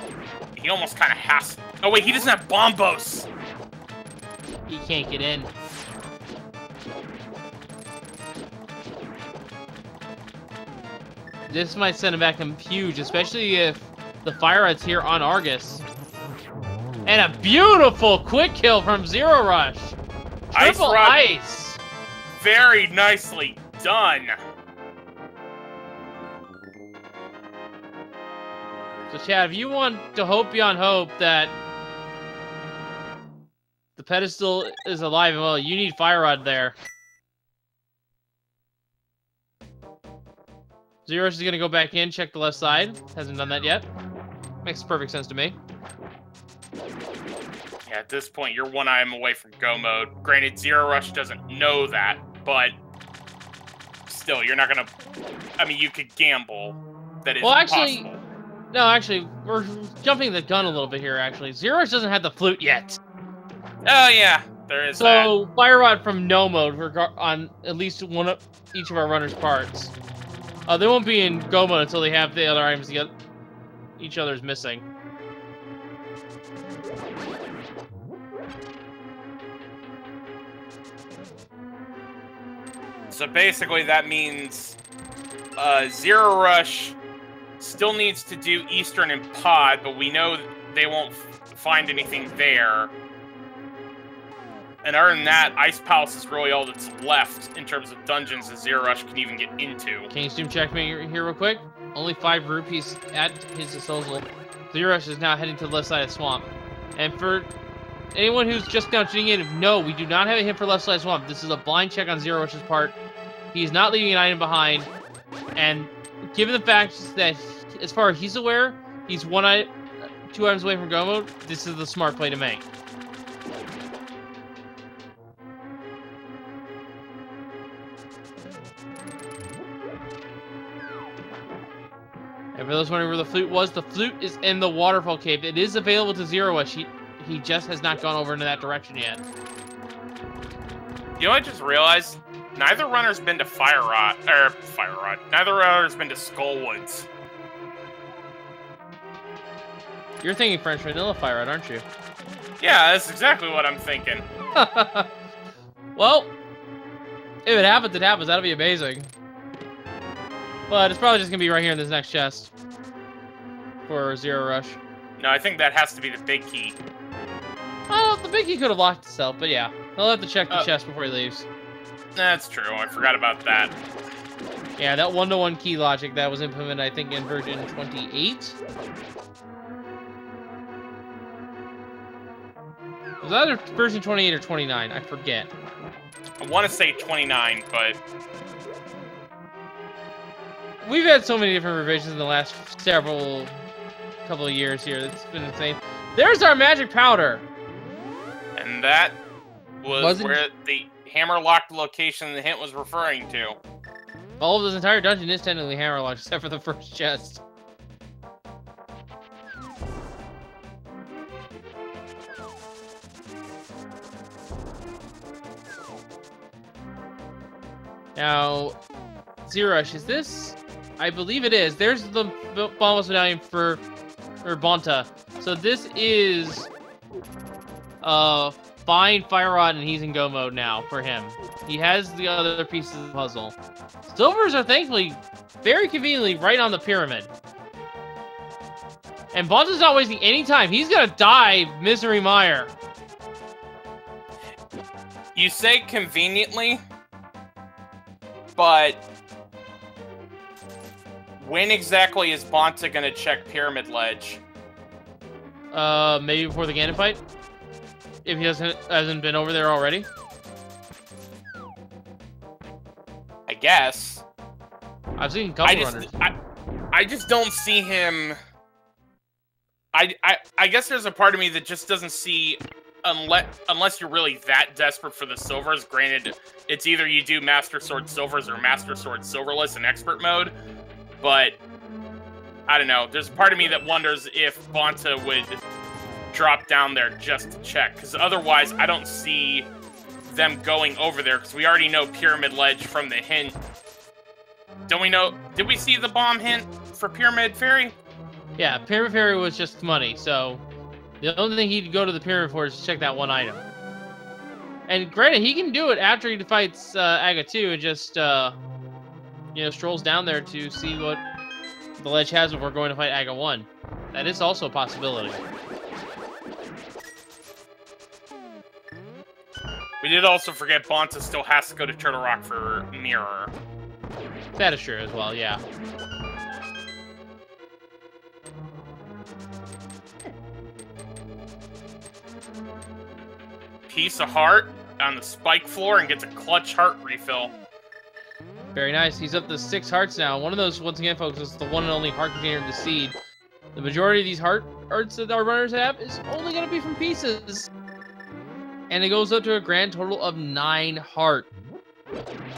he almost kind of has... Oh wait, he doesn't have Bombos! He can't get in. This might send him back huge, especially if the Fire Rod's here on Argus. And a beautiful quick kill from zer0rush. Triple ice. Very nicely done. So, Chad, if you want to hope beyond hope that the pedestal is alive and well, you need Fire Rod there. zer0rush is going to go back in, check the left side. Hasn't done that yet. Makes perfect sense to me. Yeah, at this point, you're one item away from go mode. Granted, zer0rush doesn't know that, but still, you're not going to... I mean, you could gamble that it's possible. No, actually, we're jumping the gun a little bit here, actually. zer0rush doesn't have the flute yet. Oh, yeah, there is that. So, Fire Rod from no mode on at least each of our runners' parts. They won't be in go mode until they have the other items that each other's missing. So basically that means zer0rush still needs to do Eastern and Pod, but we know they won't find anything there. And other than that, Ice Palace is really all that's left in terms of dungeons that zer0rush can even get into. Can you zoom check me here real quick? Only 5 rupees at his disposal. zer0rush is now heading to the left side of the swamp. And for anyone who's just now tuning in, no, we do not have a hint for left side swamp. This is a blind check on zer0rush's part. He's not leaving an item behind. And given the fact that, as far as he's aware, he's 2 items away from go mode, this is the smart play to make. And for those wondering where the flute is in the waterfall cave. It is available to zer0rush. He just has not gone over into that direction yet. You know, I just realized neither runner's been to Fire Rod. Neither runner's been to Skullwoods. You're thinking French Vanilla Fire Rod, aren't you? Yeah, that's exactly what I'm thinking. Well, if it happens, it happens. That'll be amazing. But it's probably just going to be right here in this next chest for zer0rush. No, I think that has to be the big key. Oh, the big key could have locked itself, but yeah. He'll have to check the chest before he leaves. That's true. I forgot about that. Yeah, that 1-to-1 key logic that was implemented, I think, in version 28. Was that either version 28 or 29? I forget. I want to say 29, but we've had so many different revisions in the last couple of years here. It's been insane. There's our magic powder! And that was where the hammer-locked location the hint was referring to. All of this entire dungeon is technically hammer-locked, except for the first chest. Now, zer0rush, is this? I believe it is. There's the Bombos medallion for Bonta. So this is fine Fire Rod, and he's in go mode now for him. He has the other pieces of the puzzle. Silvers are thankfully very conveniently right on the pyramid. And Bonta's not wasting any time. He's gonna die, Misery Mire. You say conveniently, but when exactly is Bonta gonna check Pyramid Ledge? Maybe before the Ganon fight? If he hasn't been over there already? I guess. I've seen a couple runners. I just don't see him. I guess there's a part of me that just doesn't see, unless you're really that desperate for the silvers. Granted, it's either you do Master Sword Silvers or Master Sword Silverless in Expert mode, but I don't know. There's a part of me that wonders if Bonta would drop down there just to check, because otherwise I don't see them going over there, because we already know Pyramid Ledge from the hint. Don't we know? Did we see the bomb hint for Pyramid Fairy? Yeah, Pyramid Fairy was just money, so the only thing he'd go to the Pyramid for is to check that one item. And granted, he can do it after he fights Aga 2 and just, you know, strolls down there to see what the ledge has before going to fight Aga 1. That is also a possibility. We did also forget Bonta still has to go to Turtle Rock for Mirror. That is true as well, yeah. Piece of heart on the spike floor and gets a clutch heart refill. Very nice. He's up to 6 hearts now. One of those, once again, folks, is the one and only heart container of the seed. The majority of these hearts that our runners have is only going to be from pieces. And it goes up to a grand total of 9 heart.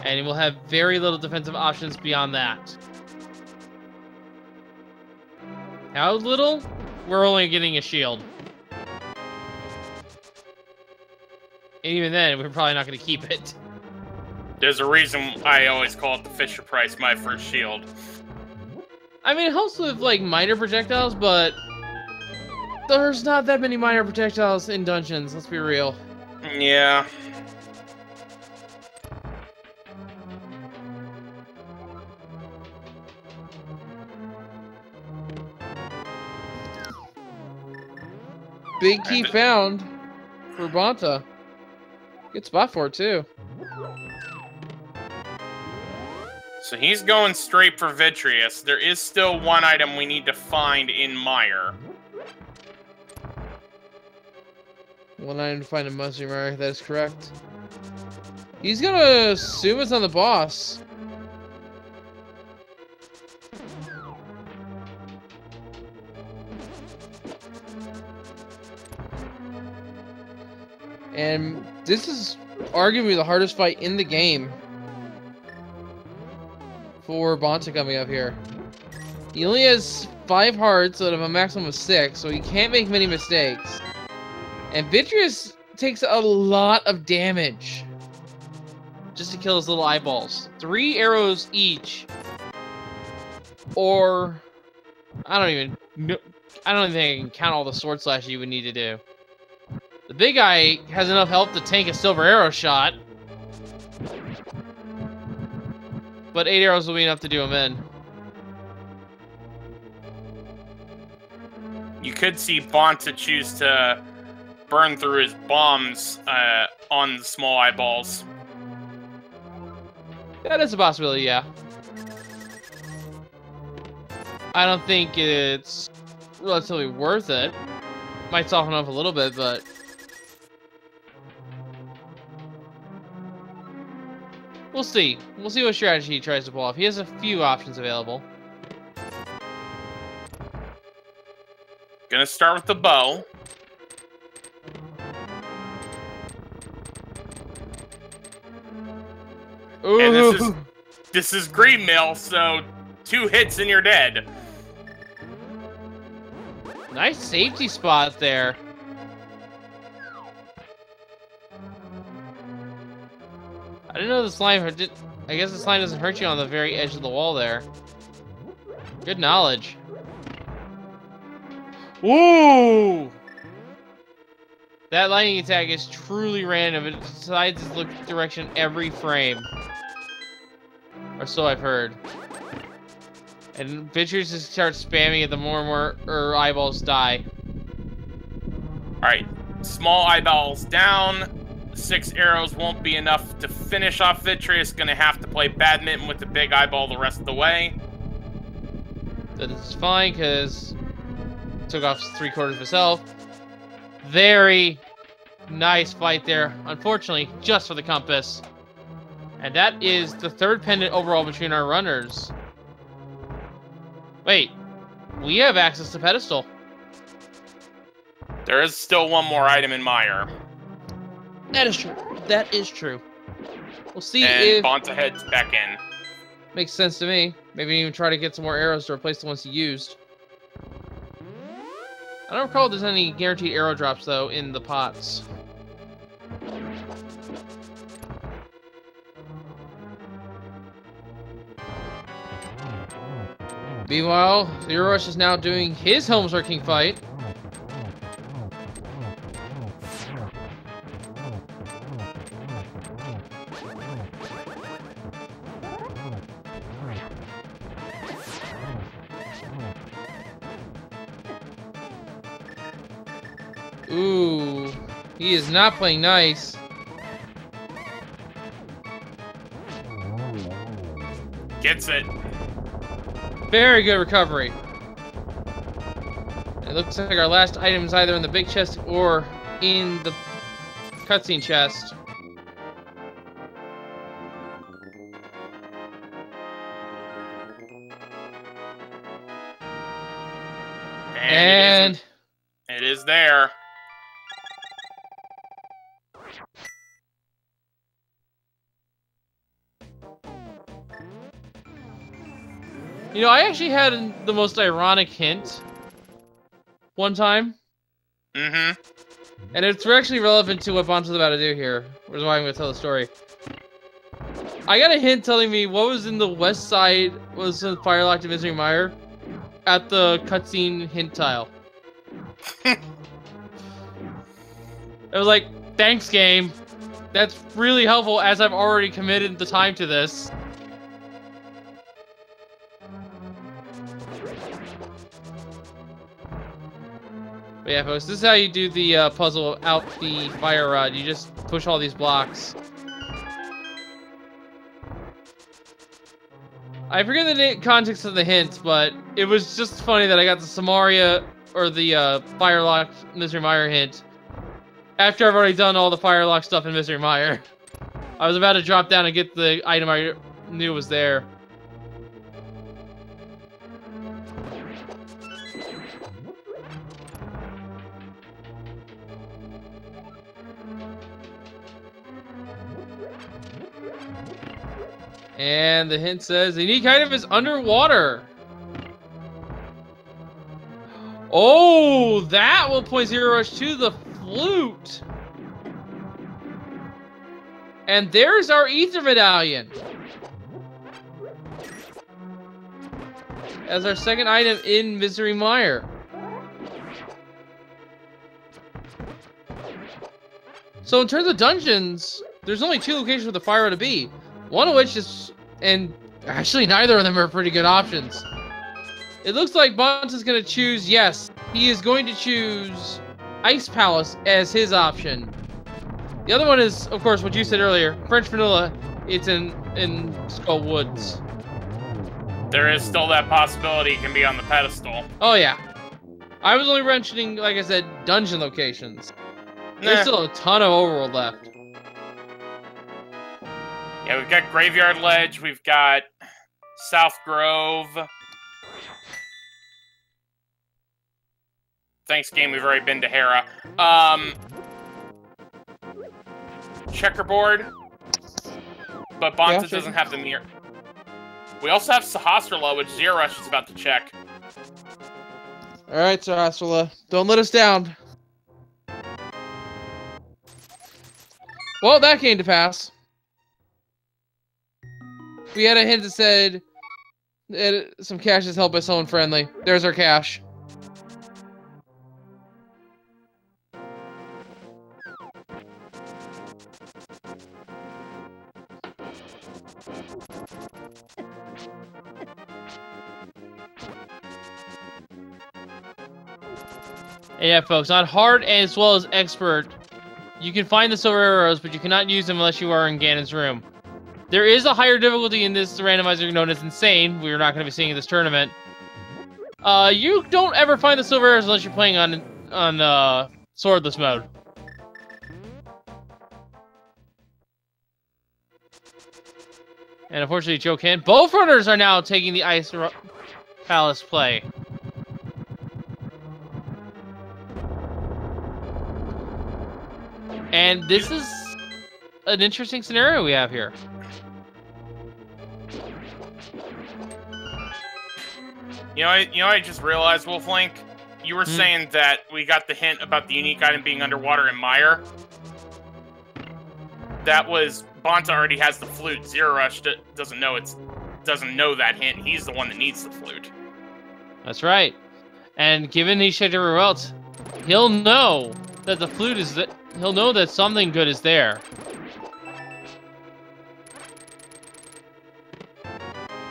And we'll have very little defensive options beyond that. How little? We're only getting a shield. And even then, we're probably not going to keep it. There's a reason I always call it the Fisher Price my first shield. I mean, it helps with, like, minor projectiles, but there's not that many minor projectiles in dungeons, let's be real. Yeah. Big key found for Bonta. Good spot for it, too. So he's going straight for Vitreous. There is still one item we need to find in Mire. One item to find in Mushroom Mire, that is correct. He's gonna assume it's on the boss. And this is arguably the hardest fight in the game for Bonta coming up here. He only has 5 hearts out of a maximum of 6, so he can't make many mistakes. And Vitreous takes a lot of damage just to kill his little eyeballs. 3 arrows each, or I don't even think I can count all the sword slash you would need to do. The big guy has enough health to tank a silver arrow shot, but 8 arrows will be enough to do him in. You could see Bonta choose to burn through his bombs on the small eyeballs. That is a possibility, yeah. I don't think it's relatively worth it. Might soften up a little bit, but we'll see. We'll see what strategy he tries to pull off. He has a few options available. Gonna start with the bow. Ooh. And this is Green Mill, so 2 hits and you're dead. Nice safety spot there. I didn't know the slime hurt. I guess the slime doesn't hurt you on the very edge of the wall there. Good knowledge. Ooh! That lightning attack is truly random. It decides its direction every frame. Or so I've heard. And Vitreous just starts spamming it the more and more eyeballs die. Alright, small eyeballs down. 6 arrows won't be enough to finish off Vitreous. Gonna have to play badminton with the big eyeball the rest of the way. That's fine, because took off 3/4 of his health. Very nice fight there. Unfortunately, just for the compass. And that is the 3rd pendant overall between our runners. Wait, we have access to pedestal. There is still one more item in Mire. That is true. That is true. We'll see and if Bonta heads back in. Makes sense to me. Maybe even try to get some more arrows to replace the ones he used. I don't recall if there's any guaranteed arrow drops, though, in the pots. Meanwhile, zer0rush is now doing his Helmsworth King fight. Ooh, he is not playing nice. Gets it. Very good recovery. It looks like our last item is either in the big chest or in the cutscene chest. And it is there. You know, I actually had the most ironic hint one time. Mm-hmm. And it's actually relevant to what Bonta's about to do here, which is why I'm going to tell the story. I got a hint telling me what was in the west side was in Firelocked and Misery Mire at the cutscene hint tile. It was like, thanks, game. That's really helpful as I've already committed the time to this. But yeah, folks, this is how you do the puzzle out the fire rod. You just push all these blocks. I forget the context of the hint, but it was just funny that I got the Samaria or the Firelock Mystery Mire hint after I've already done all the Firelock stuff in Mystery Mire. I was about to drop down and get the item I knew was there. And the hint says the unique item is underwater. Oh, that will point Zero Rush to the flute. And there's our Ether Medallion. As our second item in Misery Mire. So in terms of dungeons, there's only 2 locations for the fire to be. One of which is, and actually neither of them are pretty good options. It looks like Bonta's gonna choose, yes, he is going to choose Ice Palace as his option. The other one is, of course, what you said earlier, French Vanilla. It's in Skull Woods. There is still that possibility it can be on the pedestal. Oh yeah. I was only mentioning, like I said, dungeon locations. There's still a ton of overworld left. Yeah, we've got Graveyard Ledge, we've got South Grove. Thanks, game, we've already been to Hera. Checkerboard. But Bonta doesn't have the mirror. We also have Sahasrara, which Zero Rush is about to check. Alright, Sahasrara. Don't let us down. Well, that came to pass. We had a hint that said some cash is held by someone friendly. There's our cash. And yeah, folks, on hard as well as expert, you can find the silver arrows, but you cannot use them unless you are in Ganon's room. There is a higher difficulty in this randomizer known as Insane. We're not going to be seeing in this tournament. You don't ever find the silver arrows unless you're playing on swordless mode. And unfortunately, Joe can't. Both runners are now taking the Ice Palace play. And this is an interesting scenario we have here. You know, I just realized, Wolflink, you were saying that we got the hint about the unique item being underwater in Mire. That was Bonta already has the flute. Zero Rush doesn't know that hint. He's the one that needs the flute. That's right. And given he checked everywhere else, he'll know that the flute is he'll know that something good is there.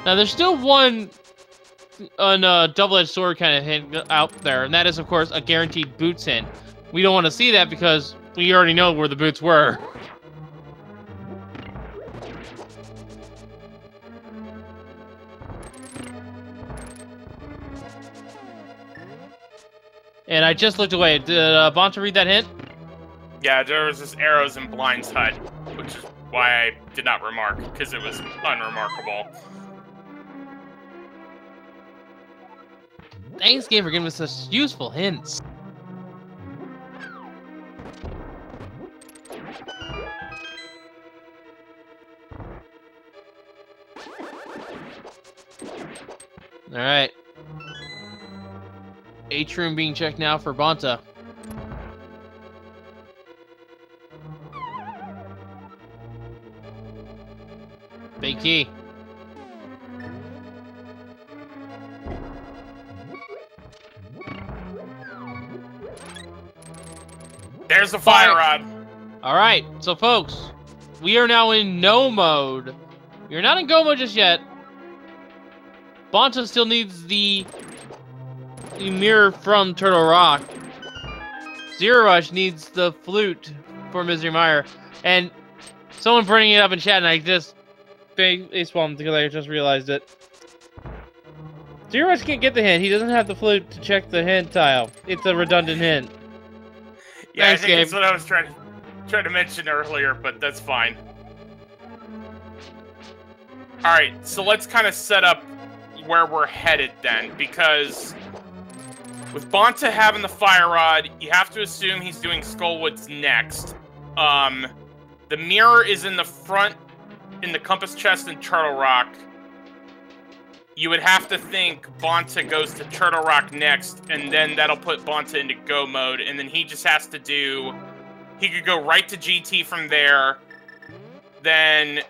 Now there's still one double-edged sword kind of hint out there, and that is, of course, a guaranteed boots hint. We don't want to see that because we already know where the boots were. And I just looked away. Did Bonta read that hint? Yeah, there was this arrows in Blind's hut, which is why I did not remark, because it was unremarkable. Thanks, game, for giving us such useful hints. Alright. Atrium being checked now for Bonta. Big key. There's the fire rod. Alright, so folks, we are now in no mode. We're not in go mode just yet. Bonta still needs the mirror from Turtle Rock. zer0rush needs the flute for Misery Mire. And someone bringing it up in chat, and I just facepalmed because I just realized it. zer0rush can't get the hint. He doesn't have the flute to check the hint tile. It's a redundant hint. Yeah, Thanks, I think Gabe. that's what I was trying to mention earlier, but that's fine. Alright, so let's kind of set up where we're headed then, because with Bonta having the fire rod, you have to assume he's doing Skullwoods next. The mirror is in the front, in the compass chest in Turtle Rock. You would have to think Bonta goes to Turtle Rock next, and then that'll put Bonta into go mode, and then he just has to do... He could go right to GT from there, then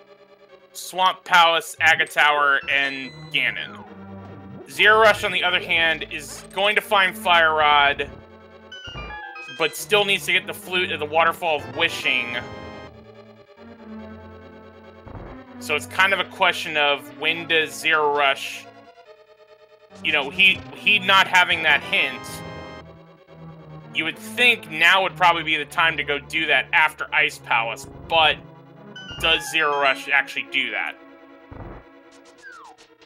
Swamp Palace, Aga Tower, and Ganon. zer0rush, on the other hand, is going to find Fire Rod, but still needs to get the flute at the Waterfall of Wishing. So it's kind of a question of when does zer0rush, you know, he not having that hint. You would think now would probably be the time to go do that after Ice Palace, but does zer0rush actually do that?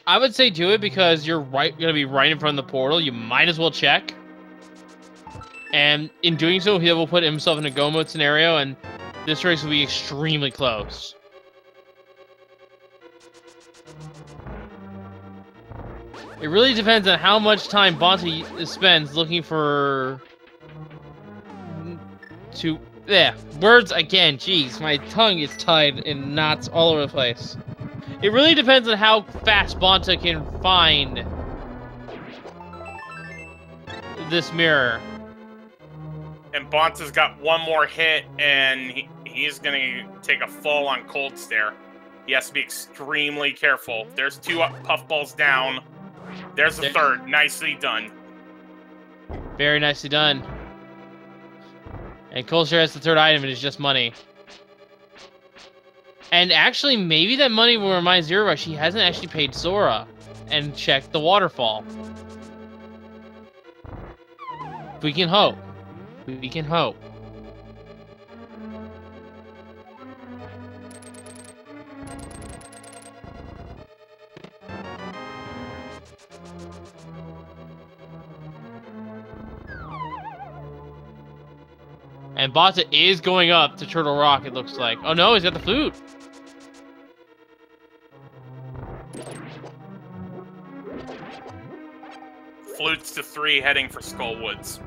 I would say do it because you're gonna be right in front of the portal. You might as well check. And in doing so, he will put himself in a go mode scenario, and this race will be extremely close. It really depends on how much time Bonta spends looking for... words again. Jeez, my tongue is tied in knots all over the place. It really depends on how fast Bonta can find this mirror. And Bonta's got one more hit, and he's gonna take a fall on Cold Stare. He has to be extremely careful. There's two puffballs down. There's the third. Nicely done. Very nicely done. And Cold Stare has the third item, and it's just money. And actually, maybe that money will remind zer0rush he hasn't actually paid Sora and checked the waterfall. We can hope. We can hope. And Bonta is going up to Turtle Rock, it looks like. Oh no, he's got the flute. Flutes to 3, heading for Skullwoods.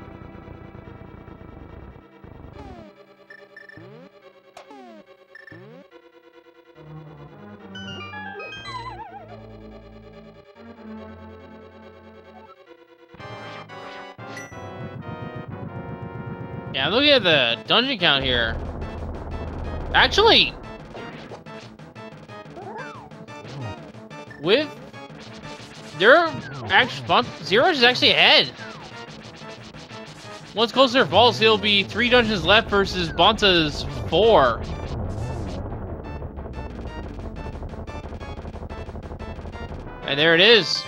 Yeah, look at the dungeon count here. Actually, with zer0rush is actually ahead. Once Closer falls, he'll be 3 dungeons left versus Bonta's 4. And there it is.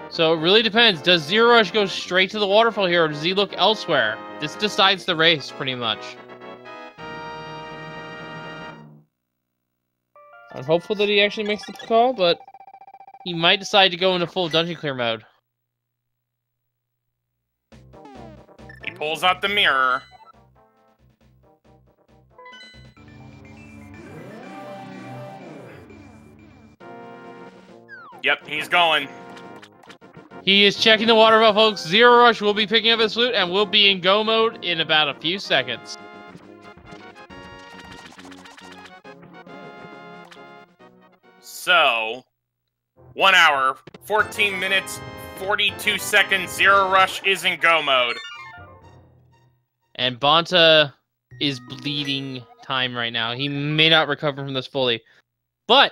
So it really depends. Does zer0rush go straight to the waterfall here, or does he look elsewhere? This decides the race, pretty much. I'm hopeful that he actually makes the call, but he might decide to go into full dungeon clear mode. He pulls out the mirror. Yep, he's going. He is checking the waterfall, folks. zer0rush will be picking up his flute and will be in go mode in about a few seconds. So, 1 hour, 14 minutes, 42 seconds, zer0rush is in go mode. And Bonta is bleeding time right now. He may not recover from this fully. But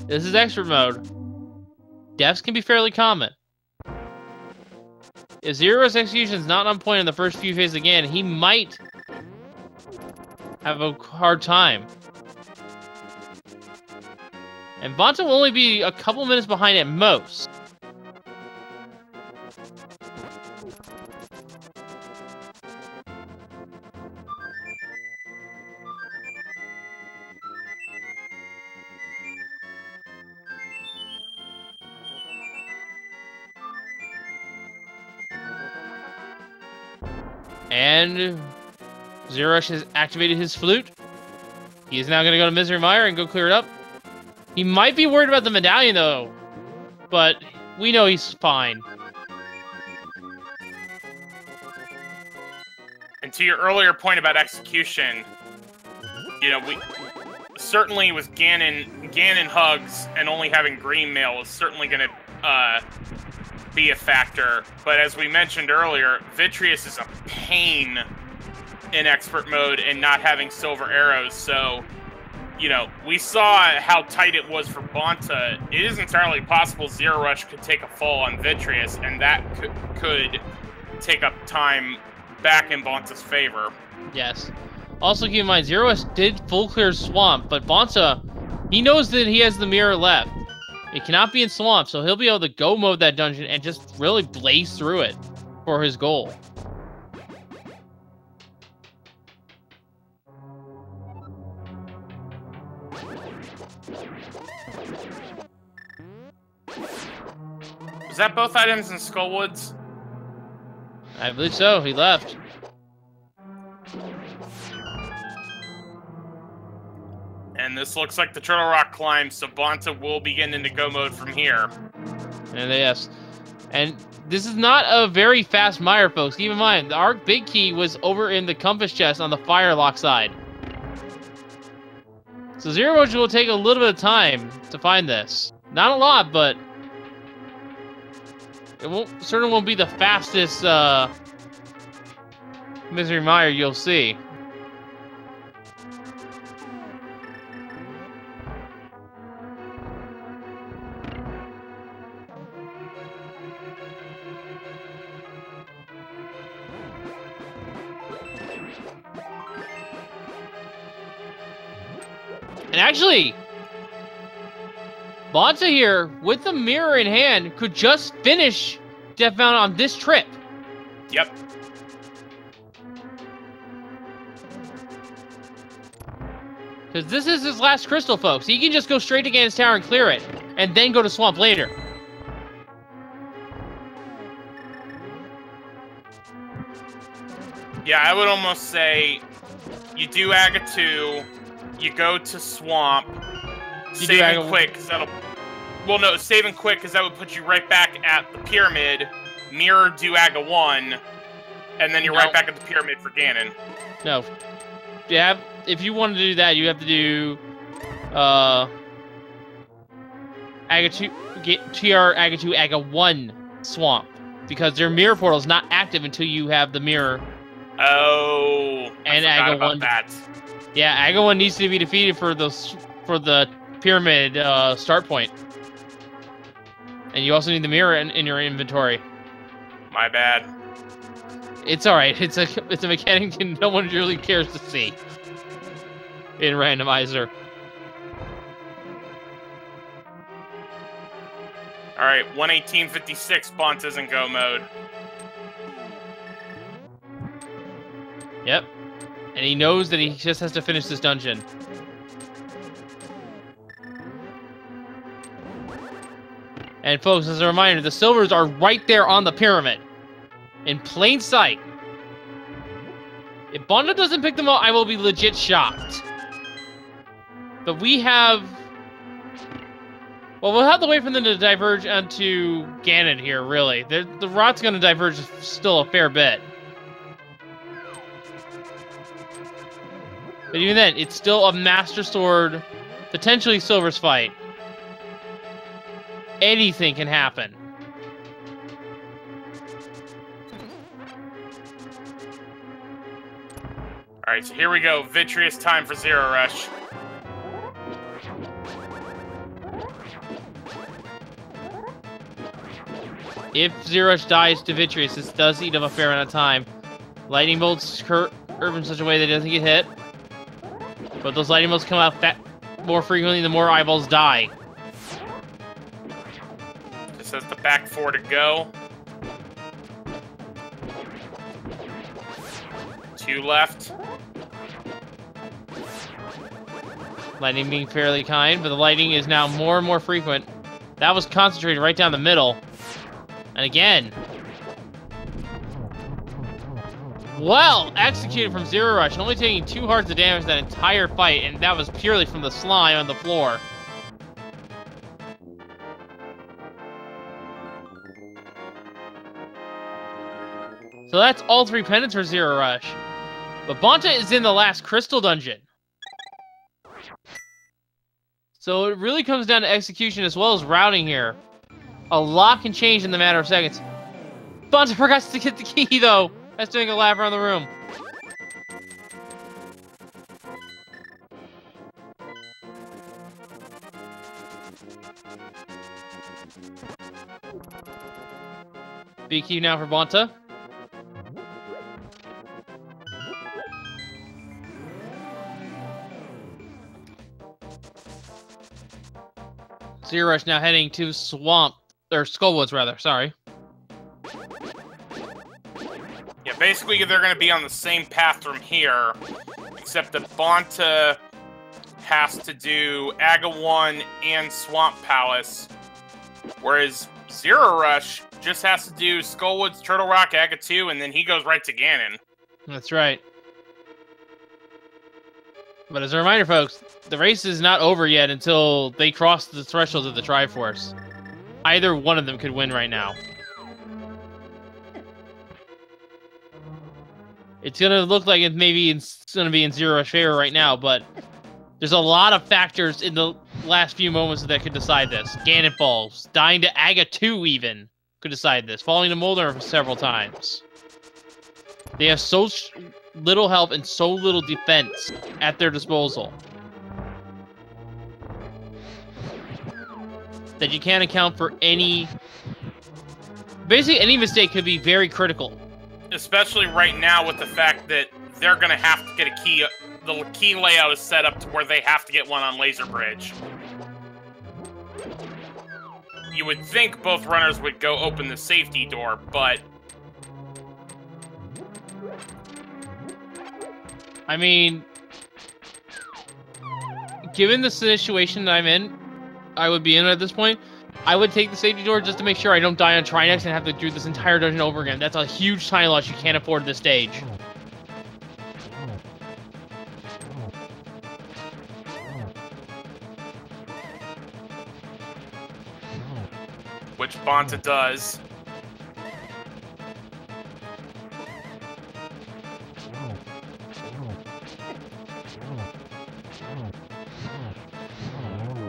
this is expert mode. Deaths can be fairly common. If zer0rush's execution is not on point in the first few phases again, he might have a hard time. And Bonta will only be a couple minutes behind at most. And zer0rush has activated his flute. He is now going to go to Misery Mire and go clear it up. He might be worried about the medallion, though. But we know he's fine. And to your earlier point about execution, you know, we certainly with Ganon hugs and only having green mail is certainly going to be a factor. But as we mentioned earlier, Vitreous is a pain in expert mode and not having silver arrows. So, you know, we saw how tight it was for Bonta. It is entirely possible zer0rush could take a fall on Vitreous, and that could take up time back in Bonta's favor. Yes. Also keep in mind, zer0rush did full clear Swamp, but Bonta, he knows that he has the mirror left. It cannot be in Swamp, so he'll be able to go mode that dungeon and just really blaze through it for his goal. Is that both items in Skullwoods? I believe so. He left. And this looks like the Turtle Rock climb, so Bonta will begin into go mode from here. And yes. And this is not a very fast mire, folks. Keep in mind, our big key was over in the compass chest on the Firelock side. So zer0rush will take a little bit of time to find this. Not a lot, but it certainly won't be the fastest Misery Mire you'll see. And actually, Bonta here, with the mirror in hand, could just finish Death Mountain on this trip. Yep. Because this is his last crystal, folks. He can just go straight to Ganon's Tower and clear it, and then go to Swamp later. Yeah, I would almost say you do Aga 2, you go to Swamp, save and quick, because that'll... Well, no, save and quick, because that would put you right back at the Pyramid, mirror do Aga 1, and then you're right back at the Pyramid for Ganon. No. Yeah, if you wanted to do that, you have to do... Aga 2... TR Aga 2 Aga 1 Swamp. Because their mirror portal is not active until you have the mirror. Oh, and I forgot Aga about 1. that. Yeah, Aga 1 needs to be defeated for the Pyramid start point. And you also need the mirror in your inventory. My bad. It's alright. It's a mechanic that no one really cares to see in Randomizer. Alright, 118.56, Bonta's in go mode. Yep. And he knows that he just has to finish this dungeon. And folks, as a reminder, the silvers are right there on the pyramid. In plain sight. If Bonta doesn't pick them up, I will be legit shocked. But we have... Well, we'll have to wait for them to diverge onto Ganon here, really. The rout's going to diverge still a fair bit. But even then, it's still a Master Sword, potentially Silver's fight. Anything can happen. Alright, so here we go. Vitreous time for zer0rush. If zer0rush dies to Vitreous, this does eat up a fair amount of time. Lightning bolts curve in such a way that it doesn't get hit. But those lightning bolts come out more frequently the more eyeballs die. Just has the back 4 to go. 2 left. Lightning being fairly kind, but the lightning is now more and more frequent. That was concentrated right down the middle. And again. Well, executed from zer0rush, and only taking 2 hearts of damage that entire fight, and that was purely from the slime on the floor. So that's all 3 pendants for zer0rush. But Bonta is in the last crystal dungeon. So it really comes down to execution as well as routing here. A lot can change in the matter of seconds. Bonta forgot to get the key, though. That's doing a lap around the room. Big key now for Bonta. zer0rush now heading to Skullwoods, rather. Sorry. Yeah, basically they're going to be on the same path from here, except that Bonta has to do Aga 1 and Swamp Palace, whereas zer0rush just has to do Skullwoods, Turtle Rock, Aga 2, and then he goes right to Ganon. That's right. But as a reminder, folks, the race is not over yet until they cross the threshold of the Triforce. Either one of them could win right now. It's going to look like it's going to be in zer0rush's favor right now, but there's a lot of factors in the last few moments that could decide this. Ganon falls. Dying to Aga 2 even could decide this. Falling to Molder several times. They have so little health and so little defense at their disposal that you can't account for any... Basically, any mistake could be very critical. Especially right now with the fact that they're going to have to get a key. The key layout is set up to where they have to get one on Laser Bridge. You would think both runners would go open the safety door, but... I mean, given the situation that I'm in, I would be in at this point, I would take the safety door just to make sure I don't die on Trinex and have to do this entire dungeon over again. That's a huge time loss you can't afford at this stage. Which Bonta does.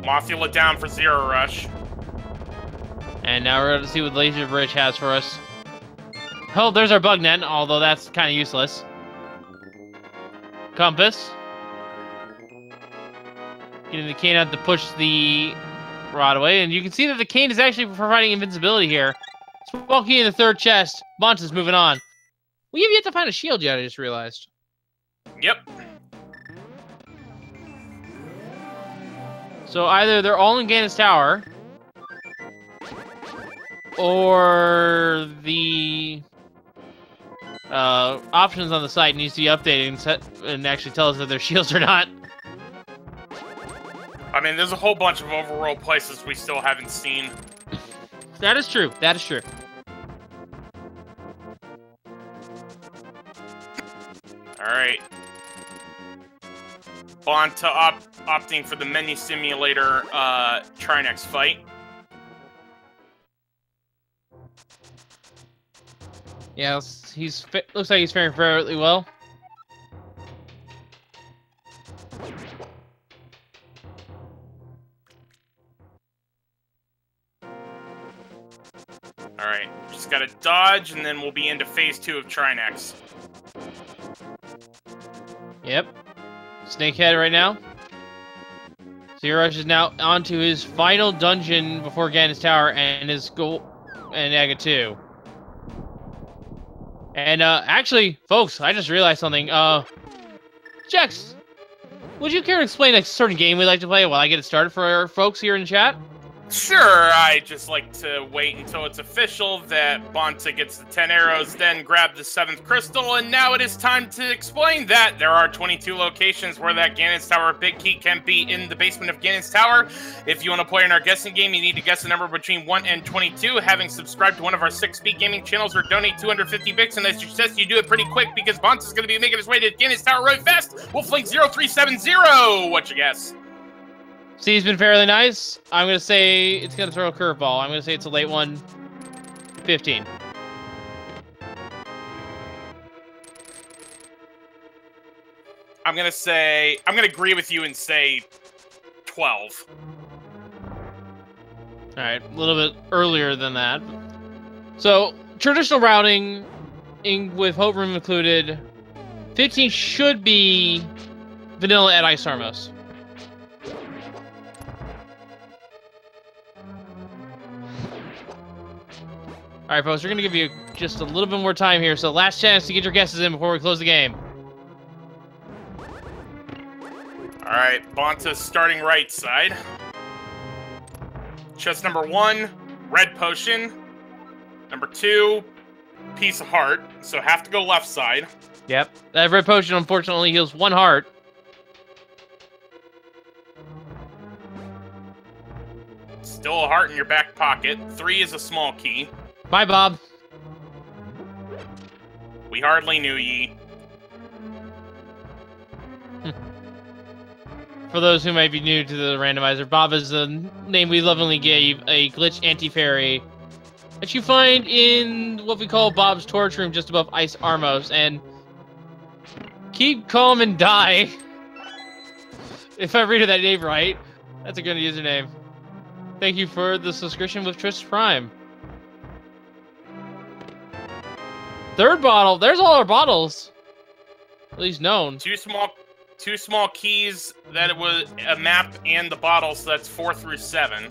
Mothula down for zer0rush. And now we're going to see what Laser Bridge has for us. Oh, there's our bug net, although that's kind of useless. Compass. Getting the cane out to push the rod away, and you can see that the cane is actually providing invincibility here. Small key in the 3rd chest. Bonta's moving on. We have yet to find a shield yet, I just realized. Yep. So either they're all in Ganon's tower, or the options on the site needs to be updated and actually tell us if there's shields or not. I mean, there's a whole bunch of overworld places we still haven't seen. That is true. That is true. Alright. Bonta opting for the menu simulator Trinex fight. Yeah, looks like he's faring fairly well. Alright, just gotta dodge, and then we'll be into phase 2 of Trinex. Yep. Snakehead right now. zer0rush is now onto his final dungeon before Ganon's Tower and his goal and Aga 2. And actually, folks, I just realized something. Jex, would you care to explain a certain game we like to play while I get it started for our folks here in chat? Sure, I just like to wait until it's official that Bonta gets the 10 arrows, then grab the 7th crystal, and now it is time to explain that there are 22 locations where that Ganon's Tower Big Key can be in the basement of Ganon's Tower. If you want to play in our guessing game, you need to guess a number between 1 and 22, having subscribed to one of our 6-speed gaming channels or donate 250 bits, and as you suggest, you do it pretty quick because Bonta's going to be making his way to Ganon's Tower really fast. Wolflink 0370, what you guess? See, he's been fairly nice. I'm going to say it's going to throw a curveball. I'm going to say it's a late one. 15. I'm going to agree with you and say 12. All right, a little bit earlier than that. So, traditional routing, with Hope Room included, 15 should be vanilla at Ice Armos. All right, folks, we're going to give you just a little bit more time here, so last chance to get your guesses in before we close the game. All right, Bonta's starting right side. Chest number 1, red potion. Number 2, piece of heart, so have to go left side. Yep, that red potion unfortunately heals 1 heart. Still a heart in your back pocket. 3 is a small key. Bye, Bob. We hardly knew ye. For those who might be new to the randomizer, Bob is the name we lovingly gave a glitch anti-fairy that you find in what we call Bob's torch room just above Ice Armos, and keep calm and die. If I read that name right, that's a good username. Thank you for the subscription with Trish Prime. 3rd bottle. There's all our bottles. At least known. Two small keys. That it was a map and the bottle, so that's 4 through 7.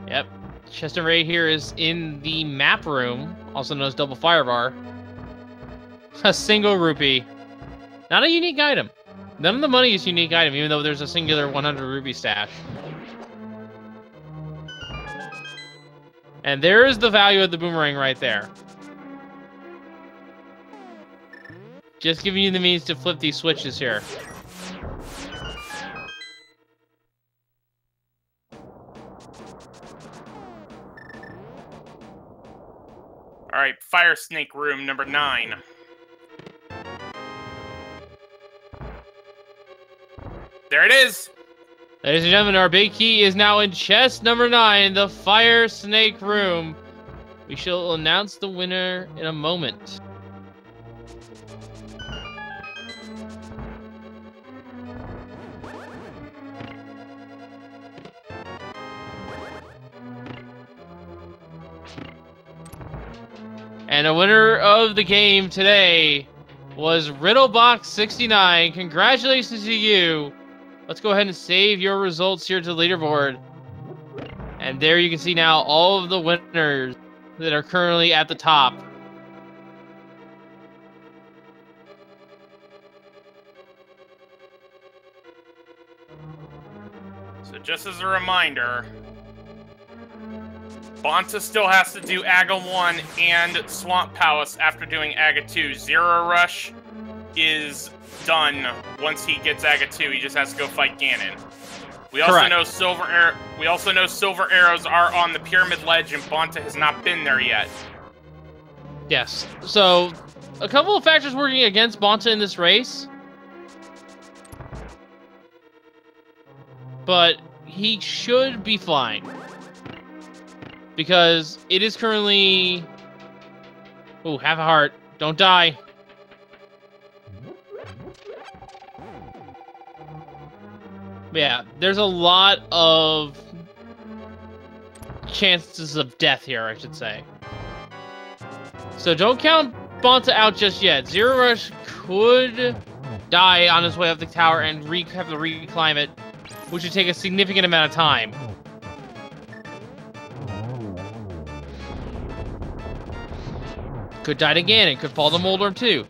Yep. Chest of Ray here is in the map room, also known as Double Fire Bar. A single rupee. Not a unique item. None of the money is unique item, even though there's a singular 100 rupee stash. And there is the value of the boomerang right there. Just giving you the means to flip these switches here. All right, Fire Snake room number 9. There it is. Ladies and gentlemen, our big key is now in chest number 9, the Fire Snake room. We shall announce the winner in a moment. And the winner of the game today was Riddlebox69. Congratulations to you. Let's go ahead and save your results here to the leaderboard. And there you can see now all of the winners that are currently at the top. So just as a reminder, Bonta still has to do Aga 1 and Swamp Palace after doing Aga 2. zer0rush is done once he gets Aga 2. He just has to go fight Ganon. We also know silver arrows are on the pyramid ledge, and Bonta has not been there yet. Yes. So, a couple of factors working against Bonta in this race. But he should be fine. Because it is currently... Ooh, half a heart. Don't die. Yeah, there's a lot of chances of death here, I should say. So don't count Bonta out just yet. zer0rush could die on his way up the tower and have to reclimb it, which would take a significant amount of time. Could die again. It could fall to Moldorm too.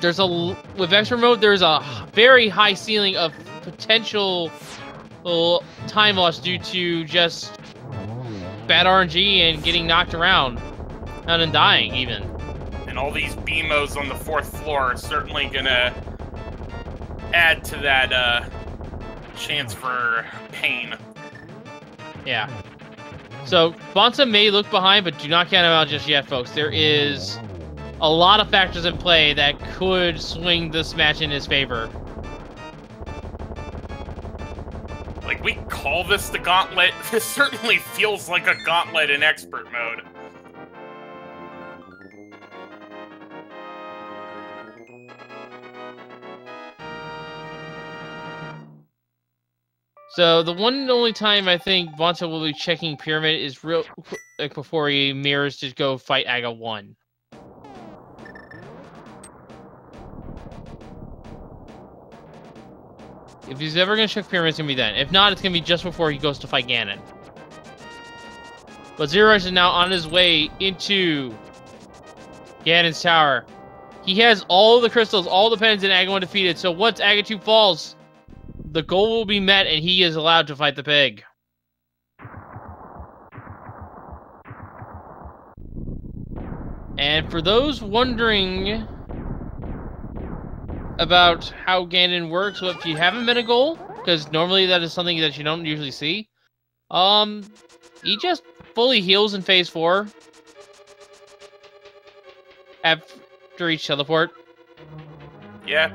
With expert mode, there's a very high ceiling of potential time loss due to just bad RNG and getting knocked around and dying even. And all these BMOs on the 4th floor are certainly gonna add to that chance for pain. Yeah. So Bonta may look behind, but do not count him out just yet, folks. There is a lot of factors in play that could swing this match in his favor. Like, we call this the gauntlet. This certainly feels like a gauntlet in expert mode. So the one and only time I think Bonta will be checking Pyramid is real quick before he mirrors to go fight Aga 1. If he's ever going to check Pyramid, it's going to be then. If not, it's going to be just before he goes to fight Ganon. But zer0rush is now on his way into Ganon's tower. He has all the crystals, all the pens, and Aga 1 defeated. So once Aga 2 falls, the goal will be met, and he is allowed to fight the pig. And for those wondering about how Ganon works, well, if you haven't been a goal, because normally that is something that you don't usually see, he just fully heals in Phase 4 after each teleport. Yeah,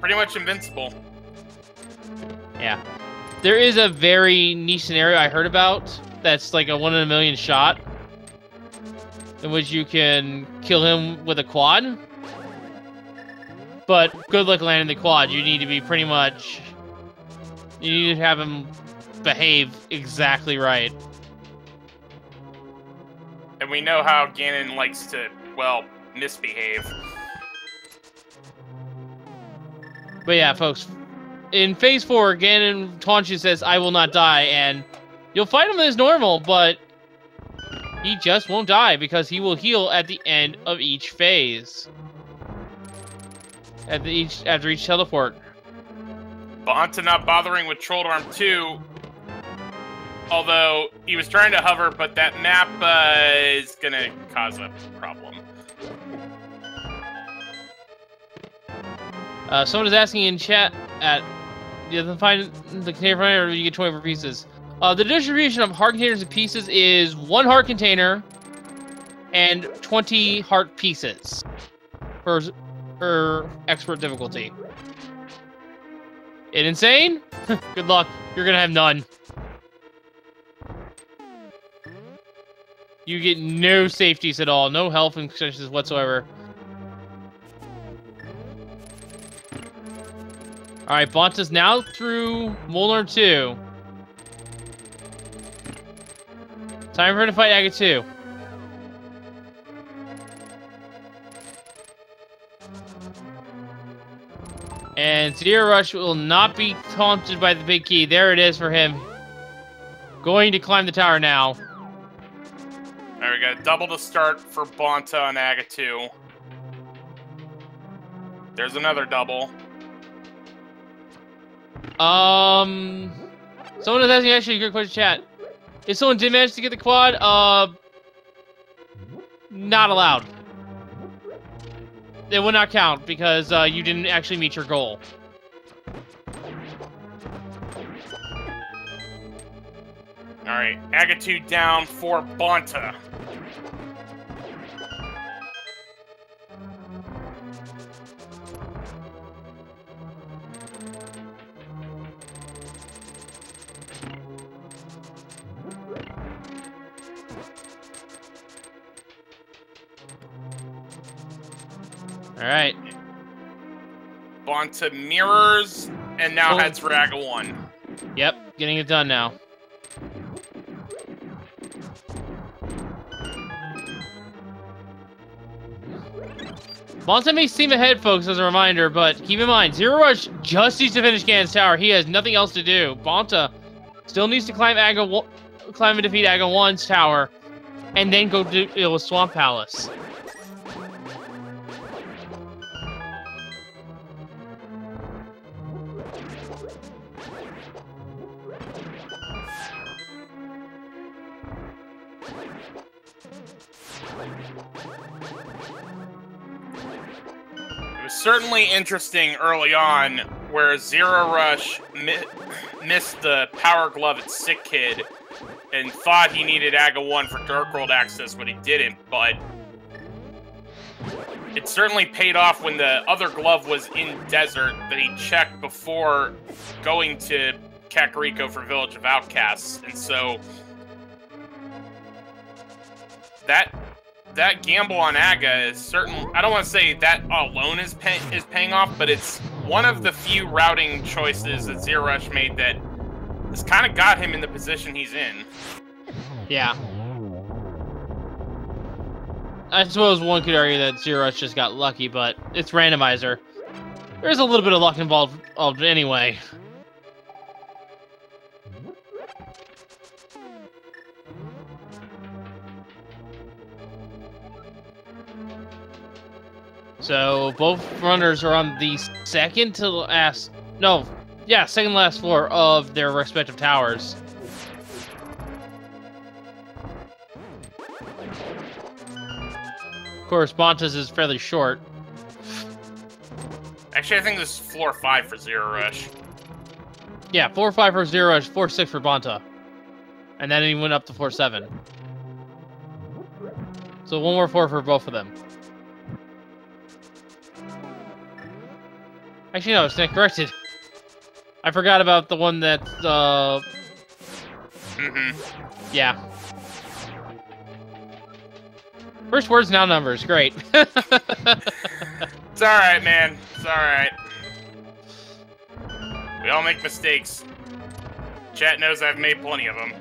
pretty much invincible. Yeah. There is a very niche scenario I heard about that's like a 1 in a million shot in which you can kill him with a quad. But good luck landing the quad. You need to be pretty much... You need to have him behave exactly right. And we know how Ganon likes to, well, misbehave. But yeah, folks. In Phase 4, Ganon taunts you, says, "I will not die," and you'll fight him as normal, but he just won't die because he will heal at the end of each phase. After each teleport. Bonta not bothering with Troll Arm 2, although he was trying to hover, but that map is gonna cause a problem. Someone is asking in chat at find the container finder, you get 24 pieces. The distribution of heart containers and pieces is 1 heart container and 20 heart pieces for expert difficulty. It insane? Good luck. You're gonna have none. You get no safeties at all, no health extensions whatsoever. Alright, Bonta's now through Molnar 2. Time for him to fight Aga 2. And zer0rush will not be taunted by the big key. There it is for him. Going to climb the tower now. Alright, we got a double to start for Bonta on Aga 2. There's another double. Someone is asking actually a good question, chat. If someone did manage to get the quad, not allowed. It will not count because you didn't actually meet your goal. Alright, Aga 2 down for Bonta. Alright. Bonta mirrors, and now heads for Aga 1. Yep, getting it done now. Bonta may seem ahead, folks, as a reminder, but keep in mind, zer0rush just needs to finish Ganon's tower. He has nothing else to do. Bonta still needs to climb and defeat Aga 1's tower, and then go to Swamp Palace. It was certainly interesting early on where zer0rush missed the Power Glove at Sick Kid and thought he needed Aga 1 for Dark World access, but he didn't. But it certainly paid off when the other glove was in Desert that he checked before going to Kakariko for Village of Outcasts. And so that gamble on Aga is certain. I don't want to say that alone is paying off, but it's one of the few routing choices that zer0rush made that has kind of got him in the position he's in. Yeah. I suppose one could argue that zer0rush just got lucky, but it's Randomizer. There's a little bit of luck involved anyway. So both runners are on the second to last, second last floor of their respective towers. Of course, Bonta's is fairly short. Actually, I think this is floor 5 for zer0rush. Yeah, 4-5 for zer0rush, 4-6 for Bonta. And then he went up to 4-7. So one more 4 for both of them. Actually, no, it's not corrected. I forgot about the one that, Yeah. First words, now numbers. Great. It's alright, man. It's alright. We all make mistakes. Chat knows I've made plenty of them.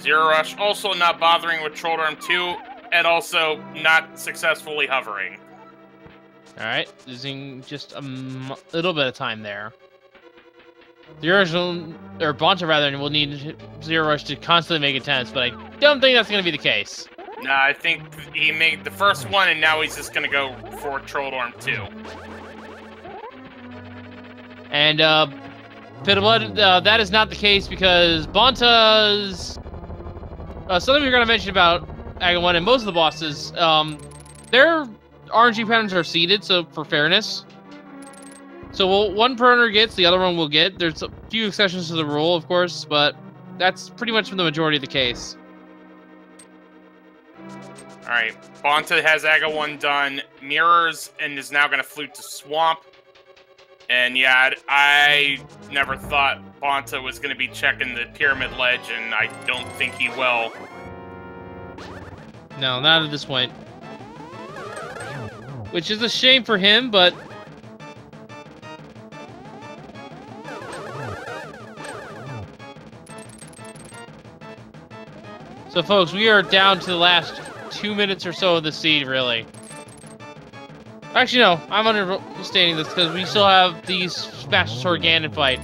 zer0rush also not bothering with Troll Arm 2, and also not successfully hovering. Alright, losing just a little bit of time there. Bonta rather, will need zer0rush to constantly make attempts, but I don't think that's going to be the case. Nah, I think he made the first one, and now he's just going to go for Troll Arm 2. And, Pit of Blood, that is not the case because Bonta's... something we're going to mention about Aga 1 and most of the bosses, their RNG patterns are seeded, so for fairness. So one runner gets, the other one will get. There's a few exceptions to the rule, of course, but that's pretty much the majority of the case. Alright, Bonta has Aga 1 done, mirrors, and is now going to flute to Swamp. And yeah, I never thought Bonta was going to be checking the Pyramid Ledge, and I don't think he will. No, not at this point. Which is a shame for him, but... So folks, we are down to the last 2 minutes or so of the seed, really. Actually, no, I'm understanding this because we still have the Master Sword Ganon fight.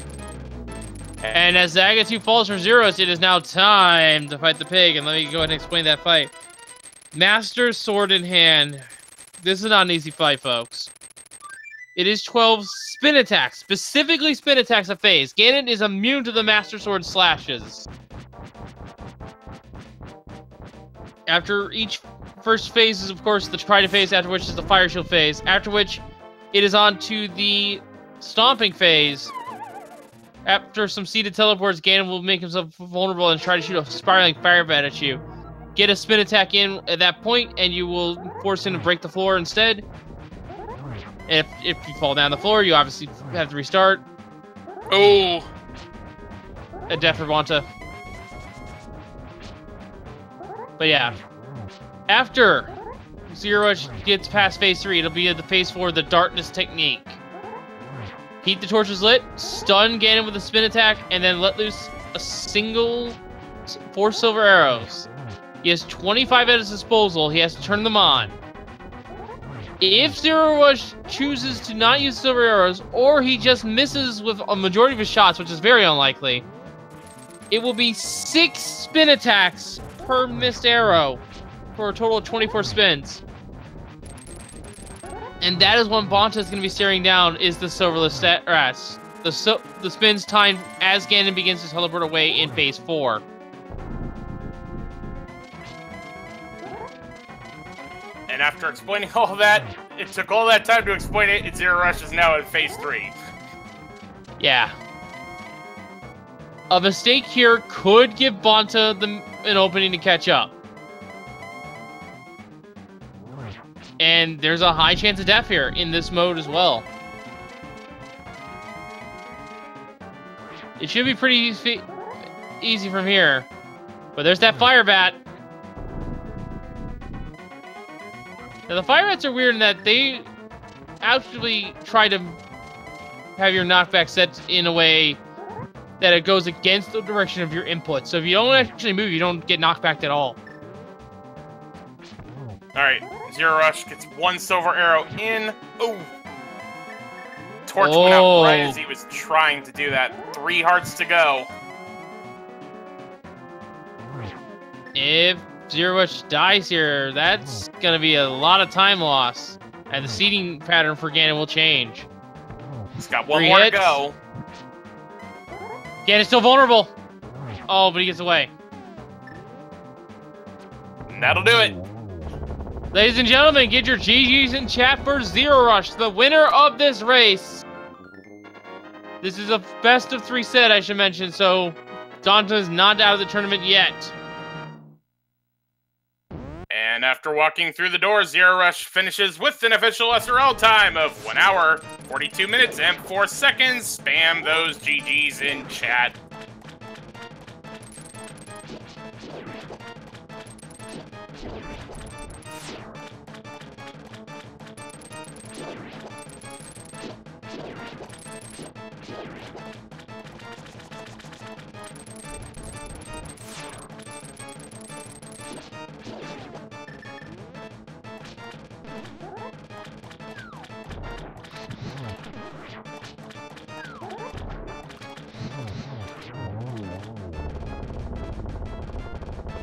And as the Aga 2 falls for zer0rush, it is now time to fight the pig. And let me go ahead and explain that fight. Master Sword in hand. This is not an easy fight, folks. It is 12 spin attacks, specifically spin attacks a phase. Ganon is immune to the Master Sword slashes. After each first phase is, of course, the Trident phase, after which is the Fire Shield phase, after which it is on to the Stomping phase. After some seeded teleports, Ganon will make himself vulnerable and try to shoot a spiraling fire bat at you. Get a spin attack in at that point, and you will force him to break the floor instead. If you fall down the floor, you obviously have to restart. Oh! A death for Bonta. But yeah, after zer0rush gets past phase 3, it'll be the phase 4, the Darkness Technique. Keep the torches lit, stun Ganon with a spin attack, and then let loose a single 4 silver arrows. He has 25 at his disposal. He has to turn them on. If zer0rush chooses to not use silver arrows, or he just misses with a majority of his shots, which is very unlikely, it will be 6 spin attacks per missed arrow for a total of 24 spins. And that is what Bonta is going to be staring down, is the Silverless Rats. The spins timed as Ganon begins to teleport away in phase 4. And after explaining all that, it took all that time to explain it, zer0rush is now in phase 3. Yeah. A mistake here could give Bonta an opening to catch up. And there's a high chance of death here in this mode as well. It should be pretty easy from here. But there's that fire bat. Now, the fire bats are weird in that they actually try to have your knockback set in a way that it goes against the direction of your input. So if you don't actually move, you don't get knocked back at all. Alright, zer0rush gets 1 silver arrow in. Ooh! Torch went out right as he was trying to do that. 3 hearts to go. If zer0rush dies here, that's going to be a lot of time loss. And the seeding pattern for Ganon will change. He's got 1 more to go. Ganon's still vulnerable. Oh, but he gets away. And that'll do it. Ladies and gentlemen, get your GGs in chat for zer0rush, the winner of this race. This is a best of 3 set, I should mention, so Bonta's not out of the tournament yet. And after walking through the door, zer0rush finishes with an official SRL time of 1 hour, 42 minutes, and 4 seconds. Spam those GGs in chat.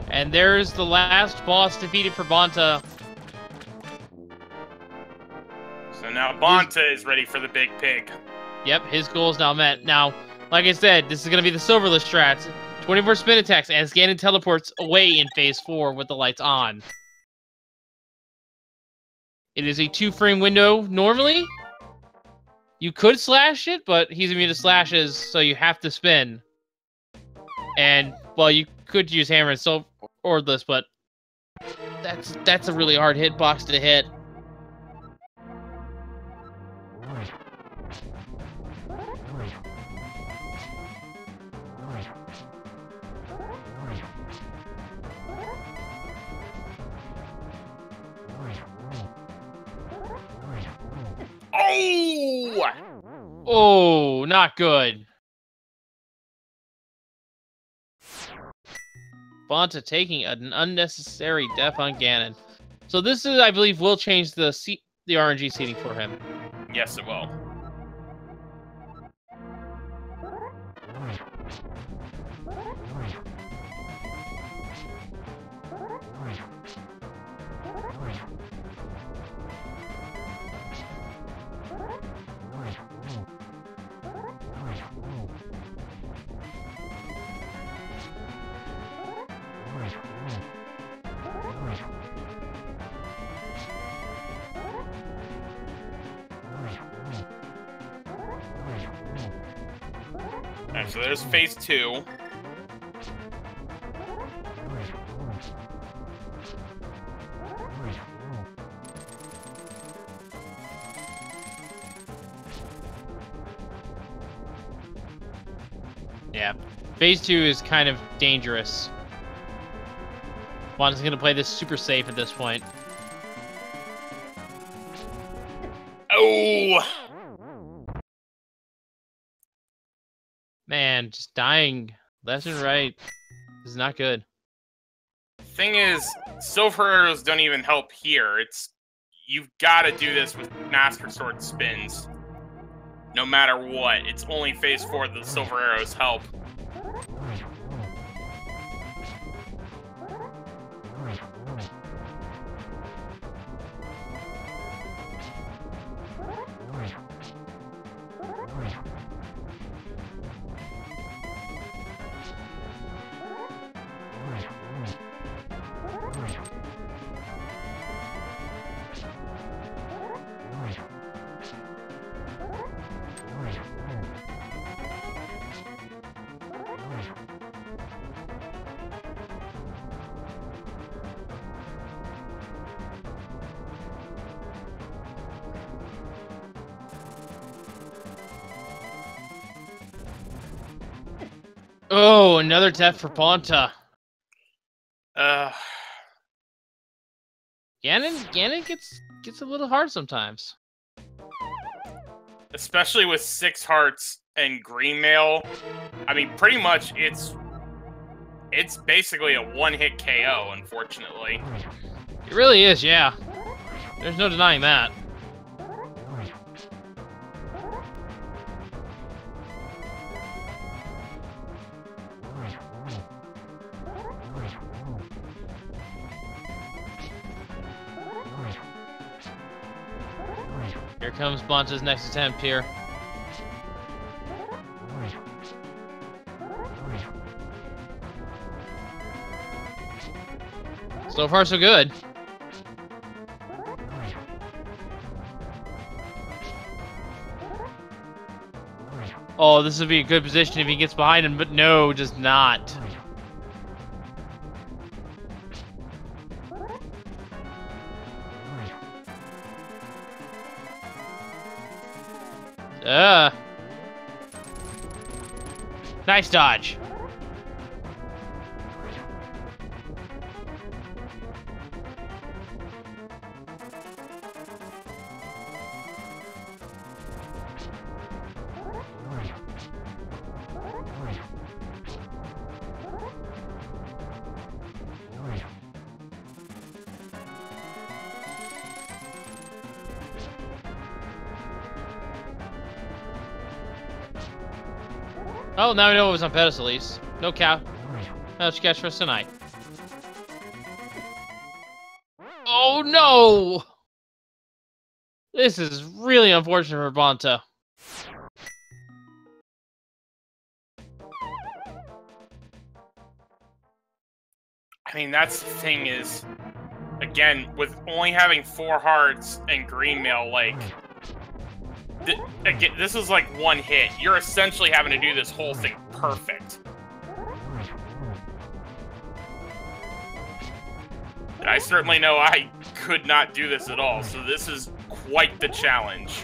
And there's the last boss defeated for Bonta. So now Bonta is ready for the big pig. Yep, his goal is now met. Now, like I said, this is going to be the Silverless strats. 24 spin attacks as Ganon teleports away in phase 4 with the lights on. It is a 2-frame window normally. You could slash it, but he's immune to slashes, so you have to spin. And, well, you could use hammer and swordless, but that's a really hard hitbox to hit. Oh! Oh, not good. Bonta taking an unnecessary death on Ganon. So this is, I believe, will change the RNG seating for him. Yes, it will. Alright, so there's phase 2. Yeah, phase 2 is kind of dangerous. Bonta's gonna play this super safe at this point. Oh! Man, just dying left and right is not good. Thing is, silver arrows don't even help here. You've got to do this with Master Sword spins. No matter what, it's only phase 4 that the silver arrows help. Oh, another death for Bonta. Ganon gets a little hard sometimes. Especially with 6 hearts and green mail. I mean, pretty much it's basically a one-hit KO, unfortunately. It really is, yeah. There's no denying that. Here comes Bonta's next attempt here. So far, so good. Oh, this would be a good position if he gets behind him, but no, does not. Nice dodge. Oh, now we know it was on pedestal, at least. No cow. No catch for us tonight. Oh no! This is really unfortunate for Bonta. I mean, that's the thing is, again, with only having 4 hearts and green mail, like, again, this is like one hit. You're essentially having to do this whole thing perfect. And I certainly know I could not do this at all, so this is quite the challenge.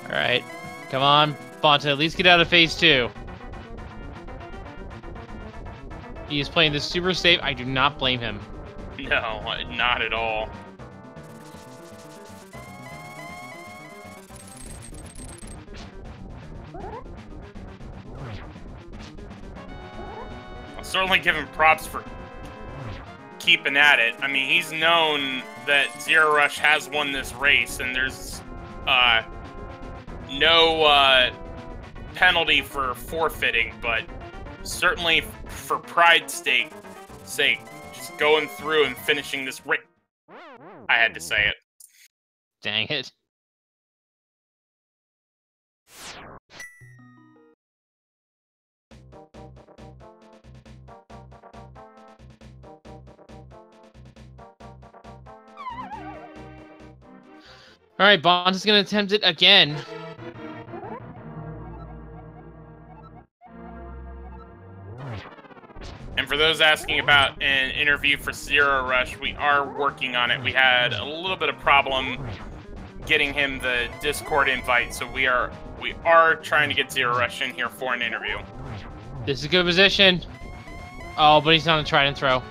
Alright. Come on, Bonta, at least get out of phase 2. He is playing this super safe. I do not blame him. No, not at all. I'll certainly give him props for keeping at it. I mean, he's known that zer0rush has won this race, and there's no penalty for forfeiting, but certainly for pride's sake, just going through and finishing this race. I had to say it. Dang it. Alright, Bonta's gonna attempt it again. And for those asking about an interview for zer0rush, we are working on it. We had a little bit of problem getting him the Discord invite, so we are trying to get zer0rush in here for an interview. This is a good position. Oh, but he's on a try and throw.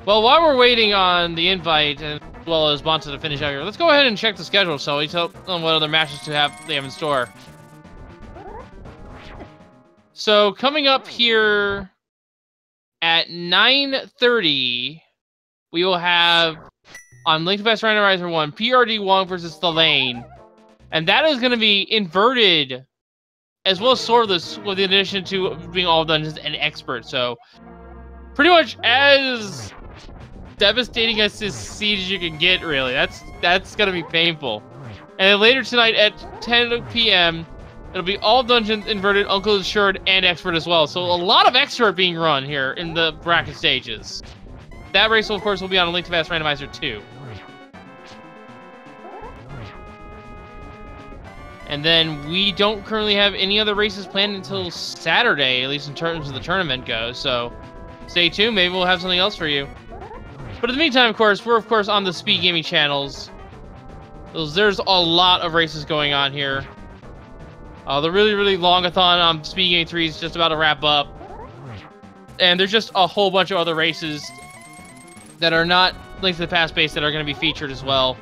Well, while we're waiting on the invite, as well as Bonta to finish out here, let's go ahead and check the schedule so we tell them what other matches they have in store. So, coming up here at 9:30, we will have on Link to the Past Randomizer 1, PRD1 versus the Lane. And that is going to be inverted, as well as Swordless, with the addition to being all dungeons and expert. So, pretty much as devastating as this siege as you can get, really. That's going to be painful. And then later tonight at 10 p.m., it'll be all dungeons, inverted, Uncle Assured, and expert as well. So a lot of expert being run here in the bracket stages. That race, of course, will be on a Link to the Past Randomizer 2. And then we don't currently have any other races planned until Saturday, at least in terms of the tournament goes. So stay tuned. Maybe we'll have something else for you. But in the meantime, of course, we're on the Speed Gaming channels. There's a lot of races going on here. The really, really longathon on Speed Gaming 3 is just about to wrap up. And there's just a whole bunch of other races that are not Link to the Past based that are going to be featured as well.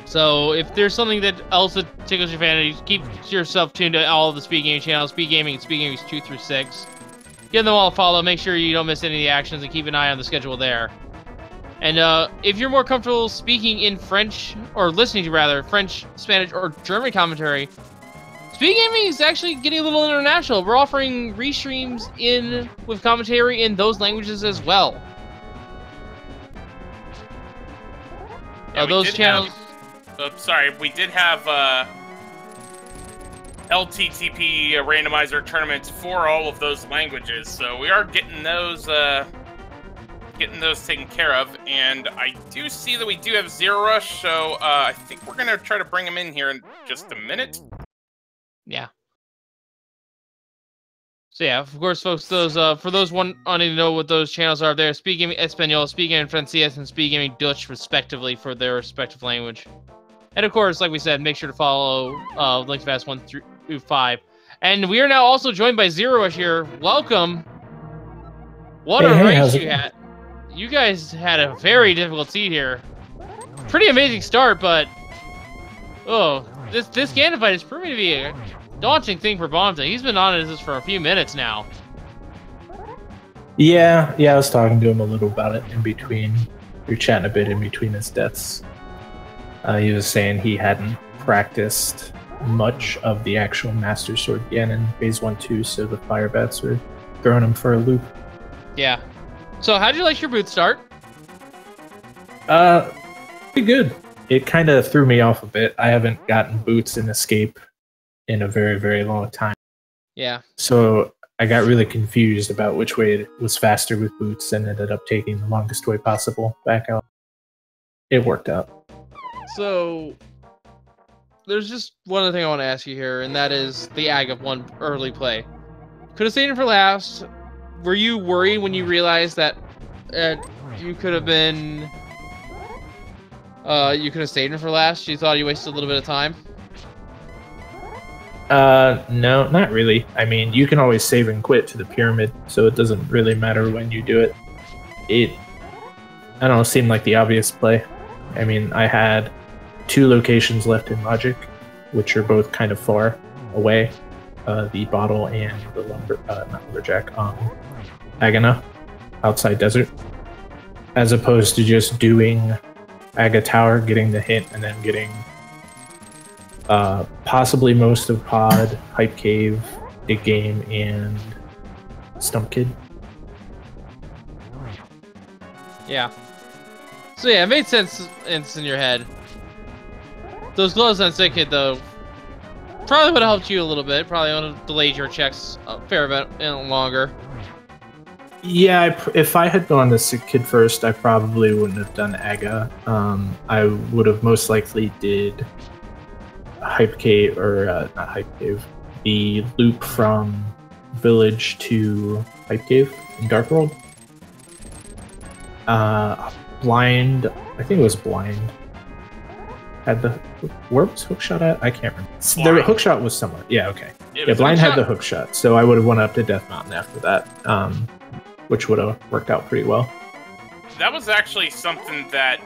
So if there's something else that tickles your fancy, keep yourself tuned to all of the Speed Gaming channels, Speed Gaming and Speed Gaming 2 through 6. Give them all a follow, make sure you don't miss any of the actions, and keep an eye on the schedule there. And if you're more comfortable speaking in French, or listening to rather, French, Spanish, or German commentary, Speed Gaming is actually getting a little international. We're offering restreams with commentary in those languages as well. Yeah, those channels... we did have LTTP randomizer tournaments for all of those languages, so we are getting those taken care of. And I do see that we do have zer0rush, so I think we're gonna try to bring him in here in just a minute. Yeah. So yeah, of course, folks, those for those wanting to know what those channels are there, Speed Gaming Espanol, Speed Gaming Francés, and Speed Gaming Dutch, respectively, for their respective language. And of course, like we said, make sure to follow Link to the Past 1 through 5. And we are now also joined by zer0rush here. Welcome. What a race you had. You guys had a very difficult seed here. Pretty amazing start, but this Ganon fight is proving to be a daunting thing for Bonta. He's been on this for a few minutes now. Yeah, I was talking to him a little about it in between. We were chatting a bit in between his deaths. He was saying he hadn't practiced much of the actual Master Sword Ganon Phase 1-2, so the Fire Bats were throwing him for a loop. Yeah. So how'd you like your boot start? Pretty good. It kind of threw me off a bit. I haven't gotten boots in Escape in a very, very long time. Yeah. So I got really confused about which way was faster with boots and ended up taking the longest way possible back out. It worked out. So there's just one other thing I want to ask you here, and that is the ag of one early play. Could have stayed in for last. Were you worried when you realized that you could have been... you could have stayed in for last? You thought you wasted a little bit of time? No, not really. I mean, you can always save and quit to the pyramid, so it doesn't really matter when you do it. I don't know, seemed like the obvious play. I mean, I had 2 locations left in Logic, which are both kind of far away. The Bottle and the not Lumberjack, Agana, outside Desert. As opposed to just doing Aga Tower, getting the hint, and then getting possibly most of Pod, Hype Cave, Dig Game, and Stump Kid. Yeah. So yeah, it made sense in your head. Those gloves on Sick Kid, though, probably would have helped you a little bit. Probably would have delayed your checks a fair bit longer. Yeah, if I had gone to Sick Kid first, I probably wouldn't have done Aga. I would have most likely did Hype Cave, or not Hype Cave, the loop from Village to Hype Cave in Dark World. Blind, I think it was Blind. Had the, where was Hookshot at? I can't remember. The Hookshot was somewhere. Yeah, okay. Yeah, Blind had the Hookshot, so I would have went up to Death Mountain after that, which would have worked out pretty well. That was actually something that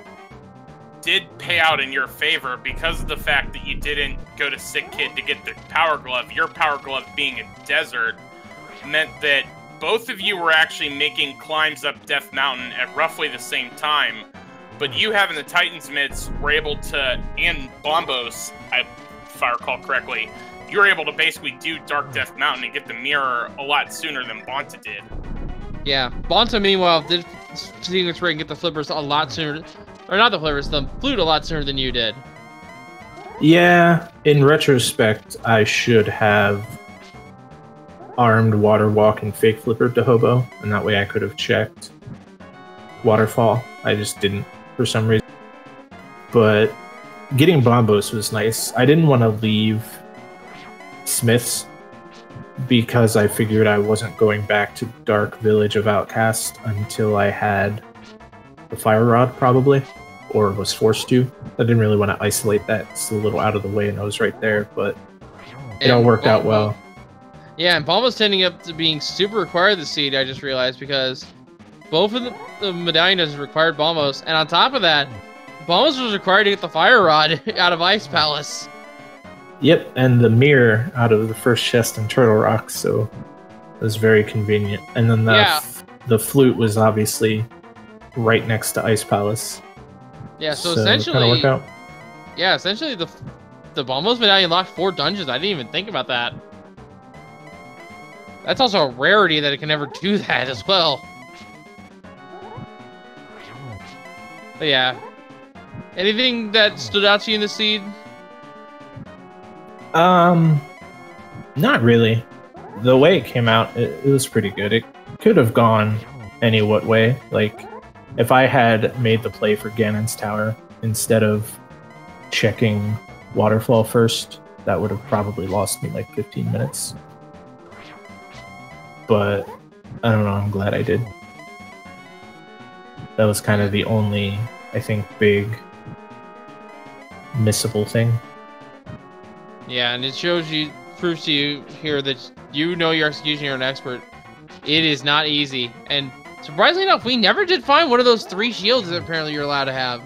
did pay out in your favor because of the fact that you didn't go to Sick Kid to get the Power Glove. Your Power Glove being a desert meant that both of you were actually making climbs up Death Mountain at roughly the same time, but you having the Titan's mitts were able to, and Bombos, if I recall correctly, you were able to basically do Dark Death Mountain and get the mirror a lot sooner than Bonta did. Yeah, Bonta, meanwhile, did Distinguished Ray and get the flippers a lot sooner, or not the flippers, the flute a lot sooner than you did. Yeah, in retrospect, I should have armed Water Walk and Fake Flipper to Hobo, and that way I could have checked Waterfall. I just didn't for some reason. But getting Bombos was nice. I didn't want to leave Smith's because I figured I wasn't going back to Dark Village of Outcast until I had the Fire Rod, probably, or was forced to. I didn't really want to isolate that. It's a little out of the way, and I was right there, but it all worked out well. Yeah, and Bomba's ending up to being super required this seed, I just realized, because both of the medallions required Bombos, and on top of that, Bombos was required to get the Fire Rod out of Ice Palace. Yep, and the mirror out of the first chest in Turtle Rock, so it was very convenient. And then the flute was obviously right next to Ice Palace. Yeah, so essentially, worked out. Yeah, essentially the Bombos medallion locked 4 dungeons. I didn't even think about that. That's also a rarity that it can never do that as well. But yeah, anything that stood out to you in the seed? Not really. The way it came out, it was pretty good. It could have gone any what way. Like, if I had made the play for Ganon's Tower instead of checking Waterfall first, that would have probably lost me like 15 minutes. But I don't know, I'm glad I did. That was kind of the only, I think, big missable thing. Yeah, and it proves to you here that you know your execution, you're an expert. It is not easy. And surprisingly enough, we never did find one of those 3 shields that apparently you're allowed to have.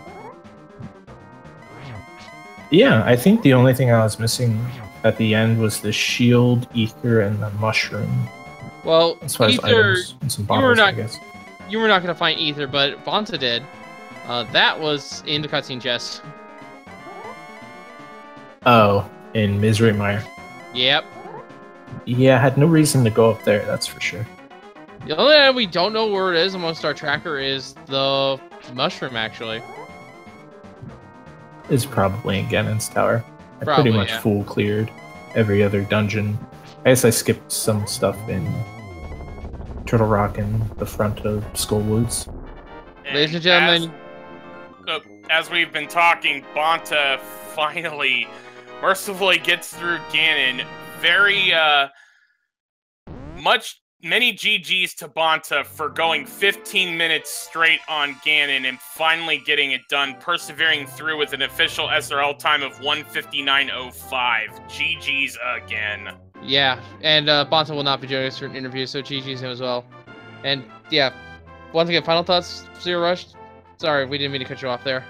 Yeah, I think the only thing I was missing at the end was the shield, ether, and the mushroom. Well, as far ether, as items and some bottles, I guess. You were not going to find ether, but Bonta did. That was in the cutscene chest. Oh, in Misery Mire. Yep. Yeah, I had no reason to go up there, that's for sure. The only item we don't know where it is amongst our tracker is the mushroom, actually. It's probably in Ganon's Tower. I Probably, pretty much full cleared every other dungeon. I guess I skipped some stuff in Turtle Rock and the front of Skull Woods. Ladies and gentlemen, as we've been talking, Bonta finally mercifully gets through Ganon. Many GGs to Bonta for going 15 minutes straight on Ganon and finally getting it done, persevering through with an official SRL time of 1:59:05. GGs again. Yeah, and Bonta will not be joining us for an interview, so GG's him as well. And yeah, once again, final thoughts, zer0rush? Sorry, we didn't mean to cut you off there.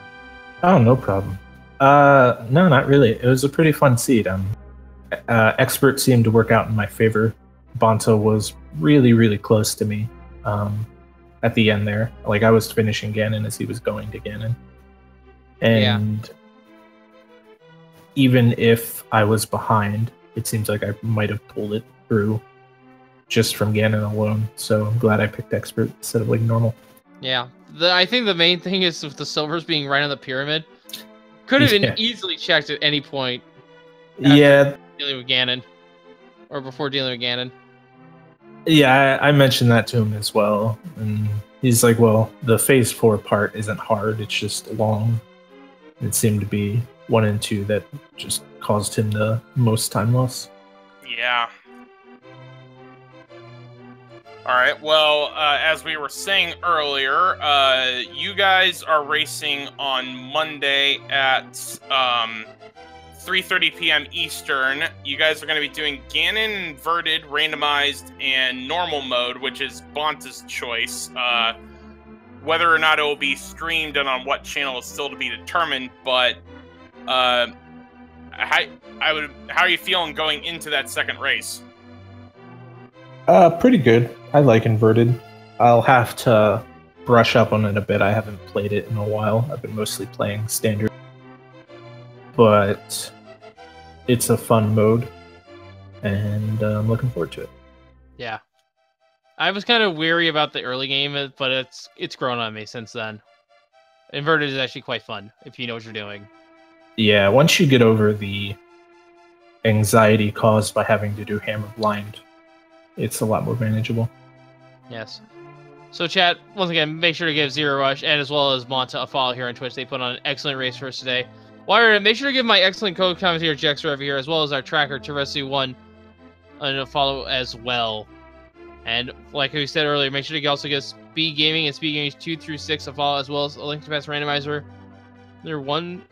Oh, no problem. No, not really. It was a pretty fun seed. Expert seemed to work out in my favor. Bonta was really, really close to me at the end there. Like, I was finishing Ganon as he was going to Ganon. And even if I was behind, it seems like I might have pulled it through just from Ganon alone. So I'm glad I picked Expert instead of like normal. Yeah. I think the main thing is with the silvers being right on the pyramid. Could have been easily checked at any point. Yeah. Dealing with Ganon. Or before dealing with Ganon. Yeah, I mentioned that to him as well. And he's like, well, the phase 4 part isn't hard, it's just long. It seemed to be 1 and 2 that just caused him the most time loss. Yeah. Alright, well, as we were saying earlier, you guys are racing on Monday at 3:30 p.m. Eastern. You guys are going to be doing Ganon, Inverted, Randomized, and Normal Mode, which is Bonta's choice. Whether or not it will be streamed and on what channel is still to be determined, but how are you feeling going into that second race? Pretty good. I like Inverted. I'll have to brush up on it a bit. I haven't played it in a while. I've been mostly playing Standard. But it's a fun mode, and I'm looking forward to it. Yeah. I was kind of weary about the early game, but it's grown on me since then. Inverted is actually quite fun, if you know what you're doing. Yeah, once you get over the anxiety caused by having to do Hammer Blind, it's a lot more manageable. Yes. So chat, once again, make sure to give zer0rush and as well as Bonta a follow here on Twitch. They put on an excellent race for us today. While you're at it, make sure to give my excellent co-commentator Jexer over here, as well as our tracker Teresu1 a follow as well. And like we said earlier, make sure to also give Speed Gaming and Speed Gaming 2 through 6 a follow, as well as Link to Pass Randomizer. They're 1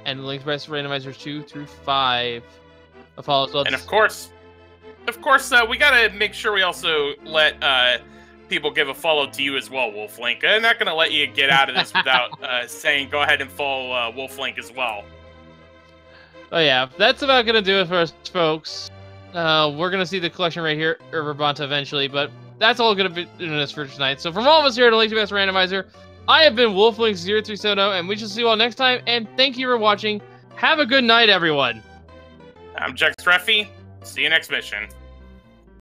and Link to Pass Randomizer 2 through 5 a follow. So and of course, we gotta make sure we also let people give a follow to you as well, Wolflink. I'm not gonna let you get out of this without saying go ahead and follow Wolflink as well. Oh yeah, that's about gonna do it for us, folks. We're gonna see the collection right here over Bonta eventually, but that's all gonna be doing this for tonight. So from all of us here at Link to Pass Randomizer, I have been Wolflink0370, and we shall see you all next time. And thank you for watching. Have a good night, everyone. I'm Jex Reffy. See you next mission.